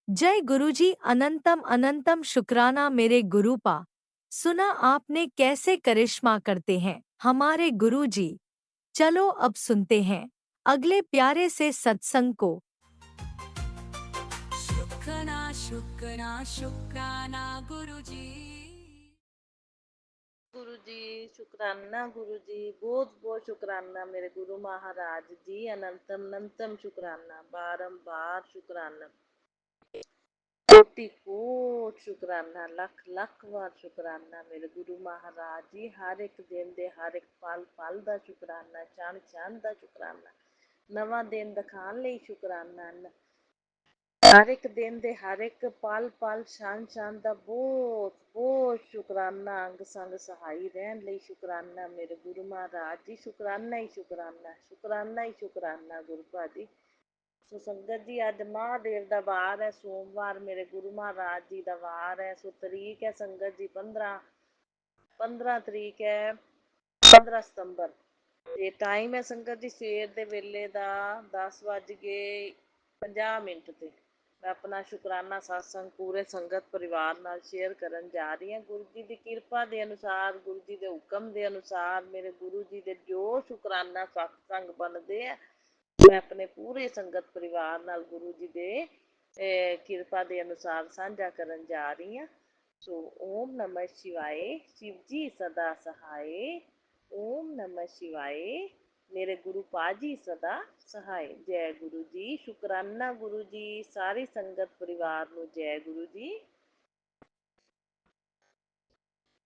जय गुरुजी, अनंतम अनंतम शुक्राना मेरे गुरुपा। सुना आपने कैसे करिश्मा करते हैं हमारे गुरुजी। चलो अब सुनते हैं अगले प्यारे से सत्संग को।
शुक्राना शुक्राना शुक्राना गुरुजी।
गुरु जी शुक्राना, गुरु जी बहुत बहुत शुक्राना मेरे गुरु महाराज जी। अनंतम अनंतम शुक्राना, बारंबार शुक्राना, कोटि कोट शुक्राना, लख लख वार शुक्राना मेरे गुरु महाराज जी। हर एक दिन दे हर एक पल पल का शुक्राना, क्षण क्षण का शुक्राना, नवा दिन दिखाने ਲਈ शुक्राना। हर एक दिन दे हर एक पल पल क्षण क्षण का बहुत बहुत शुक्राना। अंग संग सहाई रहन ਲਈ शुक्राना मेरे गुरु महाराज जी। शुक्राना ही शुक्राना, शुक्राना ही शुक्राना गुरु भाजी। सो संगत जी, अज महादेव का वार है, सोमवार मेरे गुरु महाराज जी का वार है। सो तरीक है संगत जी 15 तरीक है, 15 सितंबर। ते टाइम है संगत जी सवेर के वेले का 10:50 ते। मैं अपना शुकराना सत्संग पूरे संगत परिवार नाल शेयर करन जा रही हूँ। गुरु जी की किरपा के अनुसार, गुरु जी के हुक्म के अनुसार, मेरे गुरु जी के जो शुकराना सत्संग बनते हैं, मैं अपने पूरे संगत परिवार नाल गुरु जी के किरपा के अनुसार साझा करन जा रही हूँ। सो ओम नमः शिवाय, शिव जी सदा सहाय। ओम नमः शिवाय, मेरे गुरु पाजी सदा सहाय। जय गुरु जी, शुकराना गुरु जी। सारी संगत परिवार ਨੂੰ जय गुरु जी।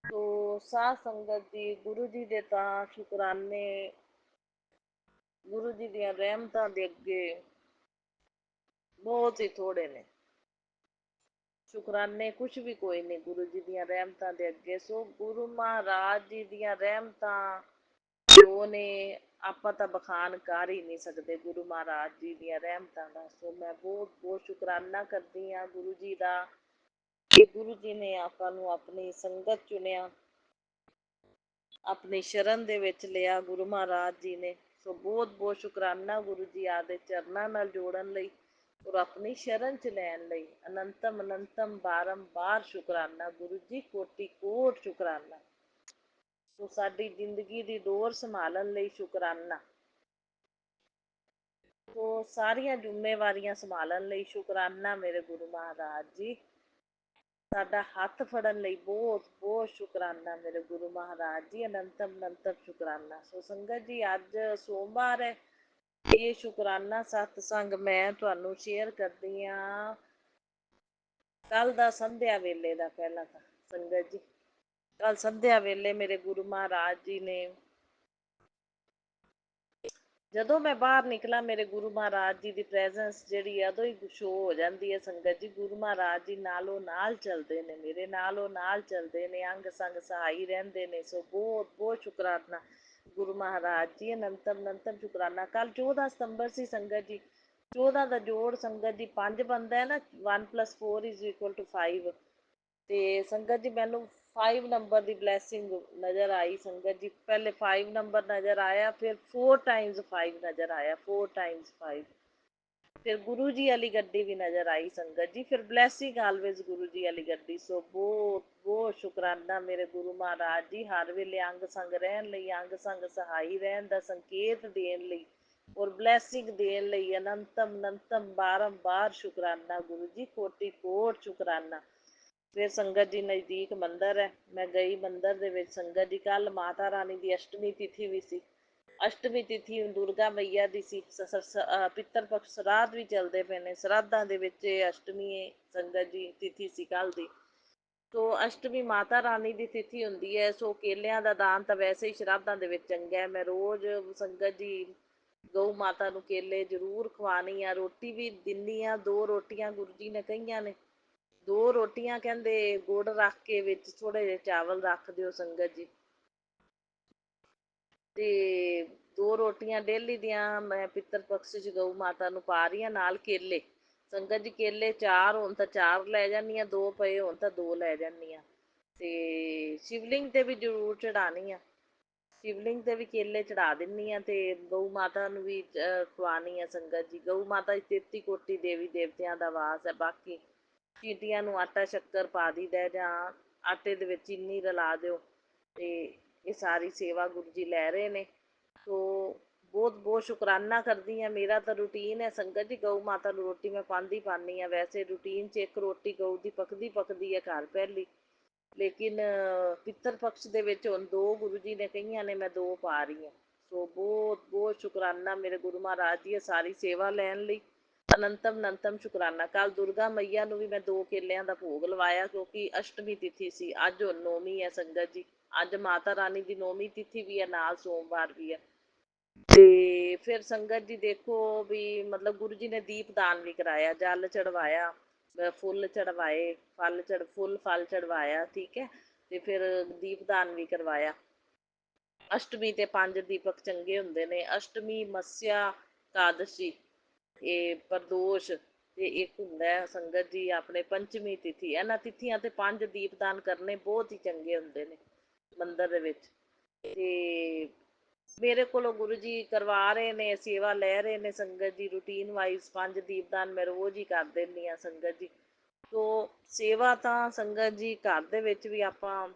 तो साध संगत जी, गुरु जी ਦੇ ਤਾਂ ਸ਼ੁਕਰਾਨੇ, गुरु जी ਦੀਆਂ ਰਹਿਮਤਾਂ ਦੇ ਅੱਗੇ ਬਹੁਤ ਹੀ ਥੋੜੇ ਨੇ। ਸ਼ੁਕਰਾਨੇ ਕੁਛ ਵੀ ਕੋਈ ਨਹੀਂ ਗੁਰੂ ਜੀ ਦੀਆਂ ਰਹਿਮਤਾਂ ਦੇ ਅੱਗੇ। ਸੋ ਗੁਰੂ ਮਹਾਰਾਜ ਜੀ ਦੀਆਂ ਰਹਿਮਤਾਂ ਜੋ ਨੇ, ਆਪਾਂ ਤਾਂ ਬਖਾਨ ਕਰ ਹੀ ਨਹੀਂ ਸਕਦੇ ਗੁਰੂ ਮਹਾਰਾਜ ਜੀ ਦੀਆਂ ਰਹਿਮਤਾਂ ਦਾ। ਸੋ ਮੈਂ ਬਹੁਤ ਬਹੁਤ ਸ਼ੁਕਰਾਨਾ ਕਰਦੀ ਹਾਂ ਗੁਰੂ ਜੀ ਦਾ ਕਿ ਗੁਰੂ ਜੀ ਨੇ ਆਪਾਂ ਨੂੰ ਆਪਣੀ ਸੰਗਤ ਚੁਣਿਆ, ਆਪਣੀ ਸ਼ਰਨ ਦੇ ਵਿੱਚ ਲਿਆ ਗੁਰੂ ਮਹਾਰਾਜ ਜੀ ਨੇ। ਸੋ ਬਹੁਤ ਬਹੁਤ ਸ਼ੁਕਰਾਨਾ ਗੁਰੂ ਜੀ ਆਪਦੇ ਚਰਨਾਂ ਨਾਲ ਜੋੜਨ ਲਈ ਔਰ ਆਪਣੀ ਸ਼ਰਨ 'ਚ ਲੈਣ ਲਈ। ਅਨੰਤਮ ਅਨੰਤਮ ਬਾਰੰਬਾਰ ਸ਼ੁਕਰਾਨਾ ਗੁਰੂ ਜੀ, ਕੋਟि ਕੋਟ ਸ਼ੁਕਰਾਨਾ। ਸੋ ਸਾਡੀ ਜ਼ਿੰਦਗੀ ਦੀ ਡੋਰ ਸੰਭਾਲਣ ਲਈ ਸ਼ੁਕਰਾਨਾ। ਸੋ ਸਾਰੀਆਂ ਜ਼ਿੰਮੇਵਾਰੀਆਂ ਸੰਭਾਲਣ ਲਈ ਸ਼ੁਕਰਾਨਾ ਮੇਰੇ ਗੁਰੂ ਮਹਾਰਾਜ ਜੀ। ਸਾਡਾ ਹੱਥ ਫੜਨ ਲਈ ਬਹੁਤ ਬਹੁਤ ਸ਼ੁਕਰਾਨਾ ਮੇਰੇ ਗੁਰੂ ਮਹਾਰਾਜ ਜੀ। ਅਨੰਤਮ ਅਨੰਤਮ ਸ਼ੁਕਰਾਨਾ। ਸੋ ਸੰਗਤ ਜੀ, ਅੱਜ ਸੋਮਵਾਰ ਹੈ। ਇਹ ਸ਼ੁਕਰਾਨਾ ਸਤਸੰਗ ਮੈਂ ਤੁਹਾਨੂੰ ਸ਼ੇਅਰ ਕਰਦੀ ਹਾਂ ਕੱਲ ਦਾ ਸੰਧਿਆ ਵੇਲੇ ਦਾ। ਪਹਿਲਾਂ ਤਾਂ ਸੰਗਤ ਜੀ, ਕੱਲ ਸੰਧਿਆ ਵੇਲੇ ਮੇਰੇ ਗੁਰੂ ਮਹਾਰਾਜ ਜੀ ਨੇ, ਜਦੋਂ ਮੈਂ ਬਾਹਰ ਨਿਕਲਾਂ, ਮੇਰੇ ਗੁਰੂ ਮਹਾਰਾਜ ਜੀ ਦੀ ਪ੍ਰੈਜ਼ੈਂਸ ਜਿਹੜੀ ਹੈ ਉਦੋਂ ਹੀ ਸ਼ੋ ਹੋ ਜਾਂਦੀ ਹੈ ਸੰਗਤ ਜੀ। ਗੁਰੂ ਮਹਾਰਾਜ ਜੀ ਨਾਲੋਂ ਨਾਲ ਚੱਲਦੇ ਨੇ, ਮੇਰੇ ਨਾਲੋਂ ਨਾਲ ਚੱਲਦੇ ਨੇ, ਅੰਗ ਸੰਗ ਸਹਾਈ ਰਹਿੰਦੇ ਨੇ। ਸੋ ਬਹੁਤ ਬਹੁਤ ਸ਼ੁਕਰਾਨਾ ਗੁਰੂ ਮਹਾਰਾਜ ਜੀ। ਅਨੰਤਮ ਅਨੰਤਮ ਸ਼ੁਕਰਾਨਾ। ਕੱਲ 14 ਸਤੰਬਰ ਸੀ ਸੰਗਤ ਜੀ। 14 ਦਾ ਜੋੜ ਸੰਗਤ ਜੀ 5 ਬਣਦਾ ਹੈ ਨਾ, 1 + 4 = 5। ਤੇ ਸੰਗਤ ਜੀ ਮੈਨੂੰ 5 ਨੰਬਰ ਦੀ ਬਲੈਸਿੰਗ ਨਜ਼ਰ ਆਈ ਸੰਗਤ ਜੀ। ਪਹਿਲੇ 5 ਨੰਬਰ ਨਜ਼ਰ ਆਇਆ, ਫਿਰ 4 ਟਾਈਮਸ 5 ਨਜ਼ਰ ਆਇਆ, 4 ਟਾਈਮਸ 5। ਫਿਰ ਗੁਰੂ ਜੀ ਵਾਲੀ ਗੱਡੀ ਵੀ ਨਜ਼ਰ ਆਈ ਸੰਗਤ ਜੀ। ਫਿਰ ਬਲੈਸਿੰਗ ਆਲਵੇਜ਼ ਗੁਰੂ ਜੀ ਵਾਲੀ ਗੱਡੀ। ਸੋ ਬਹੁਤ ਬਹੁਤ ਸ਼ੁਕਰਾਨਾ ਮੇਰੇ ਗੁਰੂ ਮਹਾਰਾਜ ਜੀ, ਹਰ ਵੇਲੇ ਅੰਗ ਸੰਗ ਰਹਿਣ ਲਈ, ਅੰਗ ਸੰਗ ਸਹਾਈ ਰਹਿਣ ਦਾ ਸੰਕੇਤ ਦੇਣ ਲਈ ਔਰ ਬਲੈਸਿੰਗ ਦੇਣ ਲਈ ਅਨੰਤਮ ਅਨੰਤਮ ਬਾਰੰਬਾਰ ਸ਼ੁਕਰਾਨਾ ਗੁਰੂ ਜੀ, ਕੋਟि ਕੋਟ ਸ਼ੁਕਰਾਨਾ।
ਫਿਰ ਸੰਗਤ ਜੀ ਨਜ਼ਦੀਕ ਮੰਦਿਰ ਹੈ, ਮੈਂ ਗਈ ਮੰਦਿਰ ਦੇ ਵਿੱਚ। ਸੰਗਤ ਜੀ ਕੱਲ੍ਹ ਮਾਤਾ ਰਾਣੀ ਦੀ ਅਸ਼ਟਮੀ ਤਿਥੀ ਵੀ ਸੀ। ਅਸ਼ਟਮੀ ਤਿਥੀ ਦੁਰਗਾ ਮਈਆ ਦੀ ਸੀ। ਪਿੱਤਰ ਪਕਸ਼ ਸ਼ਰਾਧ ਵੀ ਚੱਲਦੇ ਪਏ ਨੇ। ਸ਼ਰਾਧਾਂ ਦੇ ਵਿੱਚ ਇਹ ਅਸ਼ਟਮੀ ਸੰਗਤ ਜੀ ਤਿਥੀ ਸੀ ਕੱਲ੍ਹ ਦੀ। ਸੋ ਅਸ਼ਟਮੀ ਮਾਤਾ ਰਾਣੀ ਦੀ ਤਿਥੀ ਹੁੰਦੀ ਹੈ। ਸੋ ਕੇਲਿਆਂ ਦਾ ਦਾਨ ਤਾਂ ਵੈਸੇ ਹੀ ਸ਼ਰਾਧਾਂ ਦੇ ਵਿੱਚ ਚੰਗਾ ਹੈ। ਮੈਂ ਰੋਜ਼ ਸੰਗਤ ਜੀ ਗਊ ਮਾਤਾ ਨੂੰ ਕੇਲੇ ਜ਼ਰੂਰ ਖਵਾਉਣੀ ਆ, ਰੋਟੀ ਵੀ ਦਿੰਦੀ ਆ। 2 ਰੋਟੀਆਂ ਗੁਰੂ ਜੀ ਨੇ ਕਹੀਆਂ ਨੇ, 2 ਰੋਟੀਆਂ ਕਹਿੰਦੇ ਗੁੜ ਰੱਖ ਕੇ ਵਿੱਚ ਥੋੜ੍ਹੇ ਜਿਹੇ ਚਾਵਲ ਰੱਖ ਦਿਓ ਸੰਗਤ ਜੀ। ਤੇ 2 ਰੋਟੀਆਂ ਡੇਲੀ ਦੀਆਂ ਮੈਂ ਪਿੱਤਰ ਪਕਸ਼ 'ਚ ਗਊ ਮਾਤਾ ਨੂੰ ਪਾ ਰਹੀ ਹਾਂ, ਨਾਲ ਕੇਲੇ। ਸੰਗਤ ਜੀ ਕੇਲੇ 4 ਹੋਣ ਤਾਂ 4 ਲੈ ਜਾਂਦੀ ਹਾਂ, 2 ਪਏ ਹੋਣ ਤਾਂ 2 ਲੈ ਜਾਂਦੀ ਹਾਂ। ਤੇ ਸ਼ਿਵਲਿੰਗ 'ਤੇ ਵੀ ਜ਼ਰੂਰ ਚੜ੍ਹਾਉਣੀ ਆ, ਸ਼ਿਵਲਿੰਗ 'ਤੇ ਵੀ ਕੇਲੇ ਚੜ੍ਹਾ ਦਿੰਦੀ ਹਾਂ। ਅਤੇ ਗਊ ਮਾਤਾ ਨੂੰ ਵੀ ਖਵਾਉਣੀ ਆ ਸੰਗਤ ਜੀ। ਗਊ ਮਾਤਾ ਦੀ 33 ਕੋਟੀ ਦੇਵੀ ਦੇਵਤਿਆਂ ਦਾ ਵਾਸ ਹੈ। ਬਾਕੀ ਚੀਂਟੀਆਂ ਨੂੰ ਆਟਾ ਸ਼ੱਕਰ ਪਾ ਦਈਦਾ, ਜਾਂ ਆਟੇ ਦੇ ਵਿੱਚ ਚੀਨੀ ਰਲਾ ਦਿਓ। ਅਤੇ ਇਹ ਸਾਰੀ ਸੇਵਾ ਗੁਰੂ ਜੀ ਲੈ ਰਹੇ ਨੇ। ਸੋ ਬਹੁਤ ਬਹੁਤ ਸ਼ੁਕਰਾਨਾ ਕਰਦੀ ਹਾਂ। ਮੇਰਾ ਤਾਂ ਰੂਟੀਨ ਹੈ ਸੰਗਤ ਜੀ, ਗਊ ਮਾਤਾ ਨੂੰ ਰੋਟੀ ਮੈਂ ਪਾਉਂਦੀ ਪਾਉਂਦੀ ਹਾਂ। ਵੈਸੇ ਰੂਟੀਨ 'ਚ 1 ਰੋਟੀ ਗਊ ਦੀ ਪੱਕਦੀ ਹੈ ਘਰ ਪਹਿਲੀ, ਲੇਕਿਨ ਪਿੱਤਰ ਪਕਸ਼ ਦੇ ਵਿੱਚ ਹੁਣ 2 ਗੁਰੂ ਜੀ ਨੇ ਕਹੀਆਂ ਨੇ, ਮੈਂ 2 ਪਾ ਰਹੀ ਹਾਂ। ਸੋ ਬਹੁਤ ਬਹੁਤ ਸ਼ੁਕਰਾਨਾ ਮੇਰੇ ਗੁਰੂ ਮਹਾਰਾਜ ਜੀ ਸਾਰੀ ਸੇਵਾ ਲੈਣ ਲਈ। ਅਨੰਤਮ ਅਨੰਤਮ ਸ਼ੁਕਰਾਨਾ। ਕੱਲ੍ਹ ਦੁਰਗਾ ਮਈਆ ਨੂੰ ਵੀ ਮੈਂ 2 ਕੇਲਿਆਂ ਦਾ ਭੋਗ ਲਵਾਇਆ, ਕਿਉਂਕਿ ਅਸ਼ਟਮੀ ਤਿਥੀ ਸੀ। ਅੱਜ ਹੁਣ ਨੌਮੀ ਹੈ ਸੰਗਤ ਜੀ, ਅੱਜ ਮਾਤਾ ਰਾਣੀ ਦੀ ਨੌਮੀ ਤਿਥੀ ਵੀ ਹੈ, ਨਾਲ ਸੋਮਵਾਰ ਵੀ ਹੈ। ਅਤੇ ਫਿਰ ਸੰਗਤ ਜੀ ਦੇਖੋ ਵੀ ਮਤਲਬ ਗੁਰੂ ਜੀ ਨੇ ਦੀਪ ਦਾਨ ਵੀ ਕਰਾਇਆ, ਜਲ ਚੜ੍ਹਵਾਇਆ, ਫੁੱਲ ਚੜ੍ਹਵਾਏ, ਫੁੱਲ ਫਲ ਚੜ੍ਹਵਾਇਆ, ਠੀਕ ਹੈ। ਅਤੇ ਫਿਰ ਦੀਪ ਦਾਨ ਵੀ ਕਰਵਾਇਆ। ਅਸ਼ਟਮੀ 'ਤੇ 5 ਦੀਪਕ ਚੰਗੇ ਹੁੰਦੇ ਨੇ। ਅਸ਼ਟਮੀ, ਮੱਸਿਆ ਇਕਾਦਸ਼ੀ, ਇਹ ਪ੍ਰਦੋਸ਼, ਅਤੇ ਇੱਕ ਹੁੰਦਾ ਸੰਗਤ ਜੀ ਆਪਣੇ ਪੰਚਮੀ ਤਿਥੀ। ਇਹਨਾਂ ਤਿਥੀਆਂ 'ਤੇ 5 ਦੀਪਦਾਨ ਕਰਨੇ ਬਹੁਤ ਹੀ ਚੰਗੇ ਹੁੰਦੇ ਨੇ ਮੰਦਿਰ ਦੇ ਵਿੱਚ। ਅਤੇ ਮੇਰੇ ਕੋਲੋਂ ਗੁਰੂ ਜੀ ਕਰਵਾ ਰਹੇ ਨੇ, ਸੇਵਾ ਲੈ ਰਹੇ ਨੇ ਸੰਗਤ ਜੀ। ਰੂਟੀਨ ਵਾਈਜ਼ 5 ਦੀਪਦਾਨ ਮੈਂ ਰੋਜ਼ ਹੀ ਕਰ ਦਿੰਦੀ ਹਾਂ ਸੰਗਤ ਜੀ। ਸੋ ਸੇਵਾ ਤਾਂ ਸੰਗਤ ਜੀ ਘਰ ਦੇ ਵਿੱਚ ਵੀ ਆਪਾਂ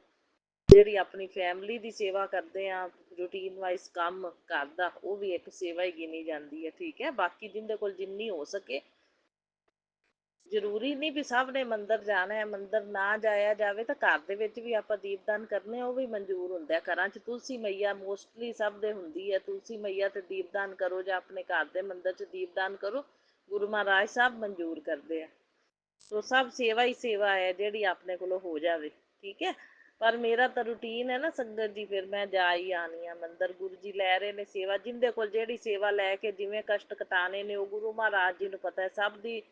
ਜਿਹੜੀ ਆਪਣੀ ਫੈਮਿਲੀ ਦੀ ਸੇਵਾ ਕਰਦੇ ਹਾਂ, ਰੂਟੀਨ ਵਾਈਜ਼ ਕੰਮ ਘਰ ਦਾ, ਉਹ ਵੀ ਇੱਕ ਸੇਵਾ ਹੀ ਗਿਣੀ ਜਾਂਦੀ ਹੈ, ਠੀਕ ਹੈ। ਬਾਕੀ ਜਿਹਦੇ ਕੋਲ ਜਿੰਨੀ ਹੋ ਸਕੇ, ਜ਼ਰੂਰੀ ਨਹੀਂ ਵੀ ਸਭ ਨੇ ਮੰਦਿਰ ਜਾਣਾ ਹੈ। ਮੰਦਿਰ ਨਾ ਜਾਇਆ ਜਾਵੇ ਤਾਂ ਘਰ ਦੇ ਵਿੱਚ ਵੀ ਆਪਾਂ ਦੀਪਦਾਨ ਕਰਨੇ, ਉਹ ਵੀ ਮਨਜ਼ੂਰ ਹੁੰਦਾ। ਘਰਾਂ 'ਚ ਤੁਲਸੀ ਮਈਆ ਮੋਸਟਲੀ ਸਭ ਦੇ ਹੁੰਦੀ ਹੈ, ਤੁਲਸੀ ਮਈਆ 'ਤੇ ਦੀਪਦਾਨ ਕਰੋ, ਜਾਂ ਆਪਣੇ ਘਰ ਦੇ ਮੰਦਿਰ 'ਚ ਦੀਪਦਾਨ ਕਰੋ, ਗੁਰੂ ਮਹਾਰਾਜ ਸਭ ਮਨਜ਼ੂਰ ਕਰਦੇ ਆ। ਸੋ ਸਭ ਸੇਵਾ ਹੀ ਸੇਵਾ ਹੈ, ਜਿਹੜੀ ਆਪਣੇ ਕੋਲੋਂ ਹੋ ਜਾਵੇ, ਠੀਕ ਹੈ। ਪਰ ਮੇਰਾ ਤਾਂ ਰੂਟੀਨ ਹੈ ਨਾ ਸੰਗਤ ਜੀ, ਫਿਰ ਮੈਂ ਜਾ ਹੀ ਆਉਣੀ ਆ ਮੰਦਿਰ। ਗੁਰੂ ਜੀ ਲੈ ਰਹੇ ਨੇ ਸੇਵਾ, ਜਿਹਦੇ ਕੋਲ ਜਿਹੜੀ ਸੇਵਾ ਲੈ ਕੇ ਜਿਵੇਂ ਕਸ਼ਟ ਕਟਾਣੇ ਨੇ, ਉਹ ਗੁਰੂ ਮਹਾਰਾਜ ਜੀ ਨੂੰ ਪਤਾ ਹੈ। ਸਭ ਦੀ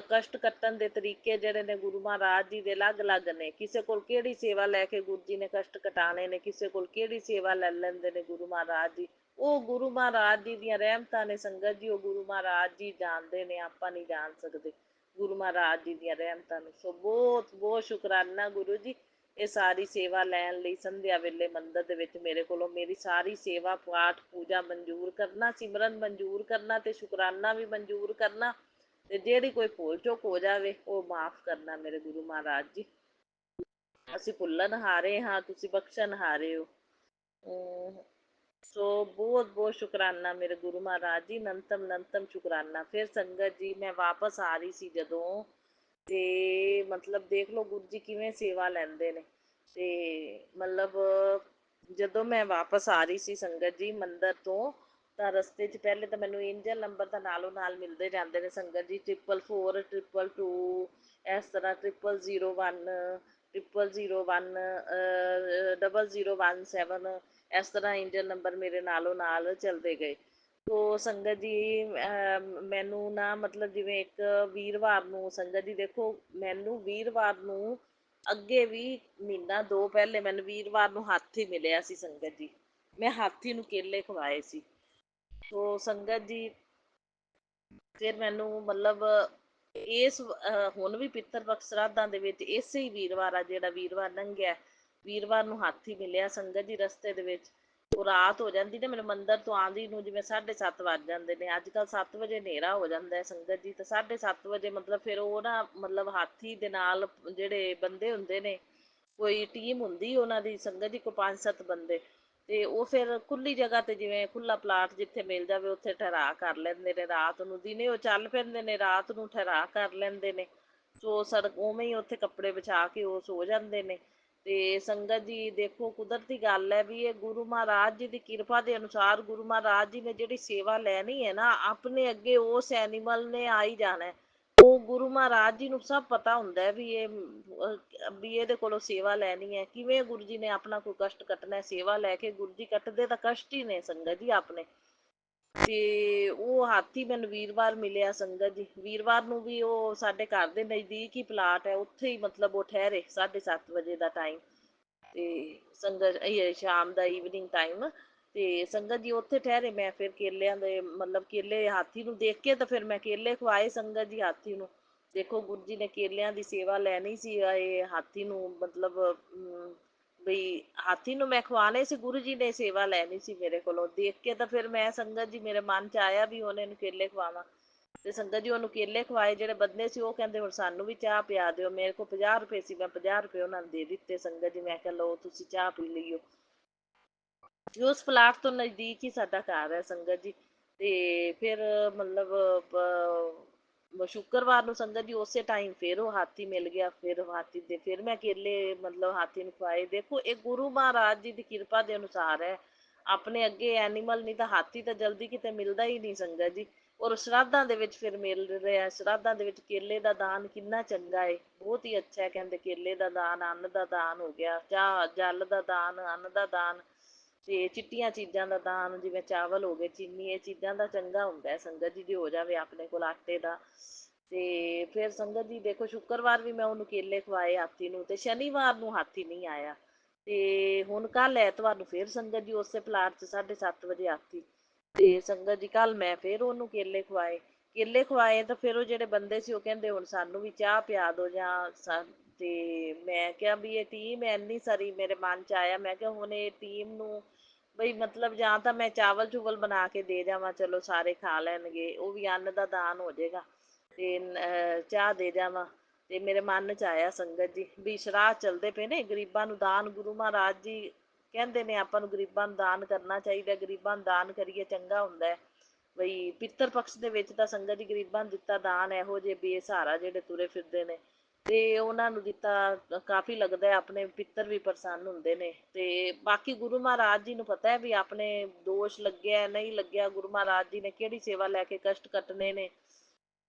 ਕਸ਼ਟ ਕੱਟਣ ਦੇ ਤਰੀਕੇ ਜਿਹੜੇ ਨੇ ਗੁਰੂ ਮਹਾਰਾਜ ਜੀ ਦੇ ਅਲੱਗ ਅਲੱਗ ਨੇ। ਕਿਸੇ ਕੋਲ ਕਿਹੜੀ ਸੇਵਾ ਲੈ ਕੇ ਗੁਰੂ ਜੀ ਨੇ ਕਸ਼ਟ ਕਟਾਣੇ ਨੇ, ਕਿਸੇ ਕੋਲ ਕਿਹੜੀ ਸੇਵਾ ਲੈ ਲੈਂਦੇ ਨੇ ਗੁਰੂ ਮਹਾਰਾਜ ਜੀ। ਉਹ ਗੁਰੂ ਮਹਾਰਾਜ ਜੀ ਦੀਆਂ ਰਹਿਮਤਾਂ ਨੇ ਸੰਗਤ ਜੀ, ਉਹ ਗੁਰੂ ਮਹਾਰਾਜ ਜੀ ਜਾਣਦੇ ਨੇ, ਆਪਾਂ ਨਹੀਂ ਜਾਣ ਸਕਦੇ ਗੁਰੂ ਮਹਾਰਾਜ ਜੀ ਦੀਆਂ ਰਹਿਮਤਾਂ ਨੂੰ। ਸੋ ਬਹੁਤ ਬਹੁਤ ਸ਼ੁਕਰਾਨਾ ਗੁਰੂ ਜੀ, ਇਹ ਸਾਰੀ ਸੇਵਾ ਲੈਣ ਲਈ। ਸੰਧਿਆ ਵੇਲੇ ਮੰਦਿਰ ਦੇ ਵਿੱਚ ਮੇਰੇ ਕੋਲੋਂ ਮੇਰੀ ਸਾਰੀ ਸੇਵਾ, ਪਾਠ, ਪੂਜਾ ਮਨਜ਼ੂਰ ਕਰਨਾ, ਸਿਮਰਨ ਮਨਜ਼ੂਰ ਕਰਨਾ, ਅਤੇ ਸ਼ੁਕਰਾਨਾ ਵੀ ਮਨਜ਼ੂਰ ਕਰਨਾ। ਅਤੇ ਜਿਹੜੀ ਕੋਈ ਭੁੱਲ ਚੁੱਕ ਹੋ ਜਾਵੇ, ਉਹ ਮਾफ़ ਕਰਨਾ ਮੇਰੇ ਗੁਰੂ ਮਹਾਰਾਜ ਜੀ। ਅਸੀਂ ਭੁੱਲਣ ਹਾਰੇ ਹਾਂ, ਤੁਸੀਂ ਬਖਸ਼ਣ ਹਾਰੇ ਹੋ। ਸੋ ਬਹੁਤ ਬਹੁਤ ਸ਼ੁਕਰਾਨਾ ਮੇਰੇ ਗੁਰੂ ਮਹਾਰਾਜ ਜੀ, ਅਨੰਤਮ ਅਨੰਤਮ ਸ਼ੁਕਰਾਨਾ। ਫਿਰ ਸੰਗਤ ਜੀ ਮੈਂ ਵਾਪਸ ਆ ਰਹੀ ਸੀ ਜਦੋਂ, ਅਤੇ ਮਤਲਬ ਦੇਖ ਲਓ ਗੁਰੂ ਜੀ ਕਿਵੇਂ ਸੇਵਾ ਲੈਂਦੇ ਨੇ। ਅਤੇ ਮਤਲਬ ਜਦੋਂ ਮੈਂ ਵਾਪਸ ਆ ਰਹੀ ਸੀ ਸੰਗਤ ਜੀ ਮੰਦਿਰ ਤੋਂ, ਤਾਂ ਰਸਤੇ 'ਚ ਪਹਿਲੇ ਤਾਂ ਮੈਨੂੰ ਏਂਜਲ ਨੰਬਰ ਤਾਂ ਨਾਲੋਂ ਨਾਲ ਮਿਲਦੇ ਜਾਂਦੇ ਨੇ ਸੰਗਤ ਜੀ। 444, 222, ਇਸ ਤਰ੍ਹਾਂ 0001, 0001, 0017, ਇਸ ਤਰ੍ਹਾਂ ਏਂਜਲ ਨੰਬਰ ਮੇਰੇ ਨਾਲੋਂ ਨਾਲ ਚੱਲਦੇ ਗਏ। ਸੋ ਸੰਗਤ ਜੀ ਮੈਨੂੰ ਨਾ ਮਤਲਬ ਜਿਵੇਂ ਇੱਕ ਵੀਰਵਾਰ ਨੂੰ ਸੰਗਤ ਜੀ ਦੇਖੋ, ਮੈਨੂੰ ਵੀਰਵਾਰ ਨੂੰ ਅੱਗੇ ਵੀ ਮਹੀਨਾ 2 ਪਹਿਲੇ ਮੈਨੂੰ ਵੀਰਵਾਰ ਨੂੰ ਹਾਥੀ ਮਿਲਿਆ ਸੀ ਸੰਗਤ ਜੀ। ਮੈਂ ਹਾਥੀ ਨੂੰ ਕੇਲੇ ਖਵਾਏ ਸੀ। ਸੋ ਸੰਗਤ ਜੀ ਫਿਰ ਮੈਨੂੰ ਮਤਲਬ ਇਸ ਹੁਣ ਵੀ ਪਿੱਤਰ ਪਕਸ਼ ਸ਼ਰਾਧਾਂ ਦੇ ਵਿੱਚ ਇਸੇ ਹੀ ਵੀਰਵਾਰ ਆ, ਜਿਹੜਾ ਵੀਰਵਾਰ ਲੰਘਿਆ, ਵੀਰਵਾਰ ਨੂੰ ਹਾਥੀ ਮਿਲਿਆ ਸੰਗਤ ਜੀ ਰਸਤੇ ਦੇ ਵਿੱਚ। ਉਹ ਰਾਤ ਹੋ ਜਾਂਦੀ ਨੇ, ਮੈਨੂੰ ਮੰਦਿਰ ਤੋਂ ਆਉਂਦੀ ਨੂੰ ਜਿਵੇਂ 7:30 ਵੱਜ ਜਾਂਦੇ ਨੇ। ਅੱਜ ਕੱਲ੍ਹ 7 ਵਜੇ ਹਨੇਰਾ ਹੋ ਜਾਂਦਾ ਸੰਗਤ ਜੀ, ਤਾਂ 7:30 ਵਜੇ ਮਤਲਬ ਫਿਰ ਉਹ ਨਾ ਮਤਲਬ ਹਾਥੀ ਦੇ ਨਾਲ ਜਿਹੜੇ ਬੰਦੇ ਹੁੰਦੇ ਨੇ, ਕੋਈ ਟੀਮ ਹੁੰਦੀ ਉਹਨਾਂ ਦੀ ਸੰਗਤ ਜੀ, ਕੋਈ 5-7 ਬੰਦੇ, ਅਤੇ ਉਹ ਫਿਰ ਖੁੱਲ੍ਹੀ ਜਗ੍ਹਾ 'ਤੇ ਜਿਵੇਂ ਖੁੱਲ੍ਹਾ ਪਲਾਟ ਜਿੱਥੇ ਮਿਲ ਜਾਵੇ ਉੱਥੇ ਠਹਿਰਾਅ ਕਰ ਲੈਂਦੇ ਨੇ ਰਾਤ ਨੂੰ। ਦਿਨੇ ਉਹ ਚੱਲ ਪੈਂਦੇ ਨੇ, ਰਾਤ ਨੂੰ ਠਹਿਰਾਅ ਕਰ ਲੈਂਦੇ ਨੇ। ਸੋ ਸੜਕ ਉਵੇਂ ਹੀ ਉੱਥੇ ਕੱਪੜੇ ਵਿਛਾ ਕੇ ਉਹ ਸੋ ਜਾਂਦੇ ਨੇ। ਤੇ ਸੰਗਤ ਜੀ ਦੇਖੋ, ਕੁਦਰਤੀ ਗੱਲ ਹੈ ਵੀ ਇਹ ਗੁਰੂ ਮਹਾਰਾਜ ਜੀ ਦੀ ਕਿਰਪਾ ਦੇ ਅਨੁਸਾਰ ਗੁਰੂ ਮਹਾਰਾਜ ਜੀ ਨੇ ਜਿਹੜੀ ਸੇਵਾ ਲੈਣੀ ਹੈ ਨਾ, ਆਪਣੇ ਅੱਗੇ ਉਸ ਐਨੀਮਲ ਨੇ ਆ ਹੀ ਜਾਣਾ ਹੈ। ਉਹ ਗੁਰੂ ਮਹਾਰਾਜ ਜੀ ਨੂੰ ਸਭ ਪਤਾ ਹੁੰਦਾ ਹੈ ਵੀ ਇਹ ਵੀ ਇਹਦੇ ਕੋਲੋਂ ਸੇਵਾ ਲੈਣੀ ਹੈ, ਕਿਵੇਂ ਗੁਰੂ ਜੀ ਨੇ ਆਪਣਾ ਕੋਈ ਕਸ਼ਟ ਕੱਟਣਾ ਹੈ। ਸੇਵਾ ਲੈ ਕੇ ਗੁਰੂ ਜੀ ਕੱਟਦੇ ਤਾਂ ਕਸ਼ਟ ਹੀ ਨੇ ਸੰਗਤ ਜੀ ਆਪਣੇ। ਤੇ ਉਹ ਹਾਥੀ ਮੈਨੂੰ ਵੀਰਵਾਰ ਮਿਲਿਆ ਸੰਗਤ ਜੀ। ਵੀਰਵਾਰ ਨੂੰ ਵੀ ਉਹ ਸਾਡੇ ਘਰ ਦੇ ਨਜ਼ਦੀਕ ਹੀ ਪਲਾਟ ਹੈ, ਉੱਥੇ ਹੀ ਮਤਲਬ ਉਹ ਠਹਿਰੇ 7:30 ਵਜੇ ਦਾ ਟਾਈਮ। ਤੇ ਸੰਗਤ ਇਹ ਸ਼ਾਮ ਦਾ ਈਵਨਿੰਗ ਟਾਈਮ। ਤੇ ਸੰਗਤ ਜੀ ਉੱਥੇ ਠਹਿਰੇ, ਮੈਂ ਫਿਰ ਕੇਲਿਆਂ ਦੇ ਮਤਲਬ ਕੇਲੇ ਹਾਥੀ ਨੂੰ ਦੇਖ ਕੇ ਤਾਂ ਫਿਰ ਮੈਂ ਕੇਲੇ ਖਵਾਏ ਸੰਗਤ ਜੀ ਹਾਥੀ ਨੂੰ। ਦੇਖੋ ਗੁਰੂ ਜੀ ਨੇ ਕੇਲਿਆਂ ਦੀ ਸੇਵਾ ਲੈਣੀ ਸੀ, ਇਹ ਹਾਥੀ ਨੂੰ ਮਤਲਬ ਬਈ ਹਾਥੀ ਨੂੰ ਮੈਂ ਖਵਾਣੇ ਸੀ, ਗੁਰੂ ਜੀ ਨੇ ਸੇਵਾ ਲੈਣੀ ਸੀ ਮੇਰੇ ਕੋਲੋਂ। ਦੇਖ ਕੇ ਤਾਂ ਫਿਰ ਮੈਂ ਸੰਗਤ ਜੀ ਮੇਰੇ ਮਨ 'ਚ ਆਇਆ ਵੀ ਉਹਨੇ ਨੂੰ ਕੇਲੇ ਖਵਾਵਾਂ। ਤੇ ਸੰਗਤ ਜੀ ਉਹਨੂੰ ਕੇਲੇ ਖਵਾਏ। ਜਿਹੜੇ ਬੰਦੇ ਸੀ ਉਹ ਕਹਿੰਦੇ ਹੁਣ ਸਾਨੂੰ ਵੀ ਚਾਹ ਪਿਆ ਦਿਓ। ਮੇਰੇ ਕੋਲ 50 ਰੁਪਏ ਸੀ, ਮੈਂ 50 ਰੁਪਏ ਉਹਨਾਂ ਨੂੰ ਦੇ ਦਿੱਤੇ ਸੰਗਤ ਜੀ। ਮੈਂ ਕਿਹਾ ਲਓ ਤੁਸੀਂ ਚਾਹ ਪੀ ਲਈਓ। ਉਸ ਪਲਾਟ ਤੋਂ ਨਜ਼ਦੀਕ ਹੀ ਸਾਡਾ ਘਰ ਹੈ ਸੰਗਤ ਜੀ। ਤੇ ਫਿਰ ਮਤਲਬ ਸ਼ੁੱਕਰਵਾਰ ਨੂੰ ਸੰਗਤ ਜੀ ਉਸੇ ਟਾਈਮ ਫਿਰ ਉਹ ਹਾਥੀ ਮਿਲ ਗਿਆ। ਫਿਰ ਹਾਥੀ ਦੇ ਫਿਰ ਮੈਂ ਕੇਲੇ ਮਤਲਬ ਹਾਥੀ ਨੂੰ ਖਵਾਏ। ਦੇਖੋ ਇਹ ਗੁਰੂ ਮਹਾਰਾਜ ਜੀ ਦੀ ਕਿਰਪਾ ਦੇ ਅਨੁਸਾਰ ਹੈ। ਆਪਣੇ ਅੱਗੇ ਐਨੀਮਲ, ਨਹੀਂ ਤਾਂ ਹਾਥੀ ਤਾਂ ਜਲਦੀ ਕਿਤੇ ਮਿਲਦਾ ਹੀ ਨਹੀਂ ਸੰਗਤ ਜੀ। ਔਰ ਸ਼ਰਾਧਾਂ ਦੇ ਵਿੱਚ ਫਿਰ ਮਿਲ ਰਿਹਾ। ਸ਼ਰਾਧਾਂ ਦੇ ਵਿੱਚ ਕੇਲੇ ਦਾ ਦਾਨ ਕਿੰਨਾ ਚੰਗਾ ਹੈ, ਬਹੁਤ ਹੀ ਅੱਛਾ ਹੈ। ਕਹਿੰਦੇ ਕੇਲੇ ਦਾ ਦਾਨ ਅੰਨ ਦਾ ਦਾਨ ਹੋ ਗਿਆ, ਚਾਹ ਜਲ ਦਾ ਦਾਨ, ਅੰਨ ਦਾ ਦਾਨ, ਤੇ ਚਿੱਟੀਆਂ ਚੀਜ਼ਾਂ ਦਾ ਦਾਨ ਜਿਵੇਂ ਚਾਵਲ ਹੋ ਗਏ, ਚੀਨੀ, ਇਹ ਚੀਜ਼ਾਂ ਦਾ ਚੰਗਾ ਹੁੰਦਾ ਹੈ ਸੰਗਤ ਜੀ ਜੇ ਹੋ ਜਾਵੇ ਆਪਣੇ ਕੋਲ ਆਟੇ ਦਾ। ਤੇ ਫਿਰ ਸੰਗਤ ਜੀ ਦੇਖੋ ਸ਼ੁੱਕਰਵਾਰ ਵੀ ਮੈਂ ਉਹਨੂੰ ਕੇਲੇ ਖਵਾਏ ਹਾਥੀ ਨੂੰ, ਤੇ ਸ਼ਨੀਵਾਰ ਨੂੰ ਹਾਥੀ ਨਹੀਂ ਆਇਆ। ਤੇ ਹੁਣ ਕੱਲ ਐਤਵਾਰ ਨੂੰ ਫਿਰ ਸੰਗਤ ਜੀ ਉਸੇ ਪਲਾਟ 'ਚ 7:30 ਵਜੇ ਹਾਥੀ। ਤੇ ਸੰਗਤ ਜੀ ਕੱਲ ਮੈਂ ਫਿਰ ਉਹਨੂੰ ਕੇਲੇ ਖਵਾਏ। ਕੇਲੇ ਖਵਾਏ ਤਾਂ ਫਿਰ ਉਹ ਜਿਹੜੇ ਬੰਦੇ ਸੀ ਉਹ ਕਹਿੰਦੇ ਹੁਣ ਸਾਨੂੰ ਵੀ ਚਾਹ ਪਿਆ ਦਿਓ ਜਾਂ ਤੇ ਮੈਂ ਕਿਹਾ ਵੀ ਇਹ ਟੀਮ ਇੰਨੀ ਸਾਰੀ, ਮੇਰੇ ਮਨ 'ਚ ਆਇਆ ਮੈਂ ਕਿਹਾ ਹੁਣ ਇਹ ਟੀਮ ਨੂੰ ਬਈ ਮਤਲਬ ਜਾਂ ਤਾਂ ਮੈਂ ਚਾਵਲ ਚੂਵਲ ਬਣਾ ਕੇ ਦੇ ਜਾਵਾਂ, ਚਲੋ ਸਾਰੇ ਖਾ ਲੈਣਗੇ, ਉਹ ਵੀ ਅੰਨ ਦਾ ਦਾਨ ਹੋ ਜਾਏਗਾ। ਤੇ ਚਾਹ ਦੇ ਜਾਵਾਂ। ਤੇ ਮੇਰੇ ਮਨ 'ਚ ਆਇਆ ਸੰਗਤ ਜੀ ਵੀ ਸ਼ਰਾਧ ਚੱਲਦੇ ਪਏ ਨੇ, ਗਰੀਬਾਂ ਨੂੰ ਦਾਨ, ਗੁਰੂ ਮਹਾਰਾਜ ਜੀ ਕਹਿੰਦੇ ਨੇ ਆਪਾਂ ਨੂੰ ਗਰੀਬਾਂ ਨੂੰ ਦਾਨ ਕਰਨਾ ਚਾਹੀਦਾ। ਗਰੀਬਾਂ ਨੂੰ ਦਾਨ ਕਰੀਏ ਚੰਗਾ ਹੁੰਦਾ ਹੈ। ਬਈ ਪਿੱਤਰ ਪਕਸ਼ ਦੇ ਵਿੱਚ ਤਾਂ ਸੰਗਤ ਜੀ ਗਰੀਬਾਂ ਨੂੰ ਦਿੱਤਾ ਦਾਨ, ਇਹੋ ਜਿਹੇ ਬੇਸਹਾਰਾ ਜਿਹੜੇ ਤੁਰੇ ਫਿਰਦੇ ਨੇ ਤੇ ਉਹਨਾਂ ਨੂੰ ਦਿੱਤਾ ਕਾਫੀ ਲੱਗਦਾ ਹੈ। ਆਪਣੇ ਪਿੱਤਰ ਵੀ ਪ੍ਰਸੰਨ ਹੁੰਦੇ ਨੇ। ਤੇ ਬਾਕੀ ਗੁਰੂ ਮਹਾਰਾਜ ਜੀ ਨੂੰ ਪਤਾ ਹੈ ਵੀ ਆਪਣੇ ਦੋਸ਼ ਲੱਗਿਆ ਨਹੀਂ ਲੱਗਿਆ, ਗੁਰੂ ਮਹਾਰਾਜ ਜੀ ਨੇ ਕਿਹੜੀ ਸੇਵਾ ਲੈ ਕੇ ਕਸ਼ਟ ਕੱਟਣੇ ਨੇ,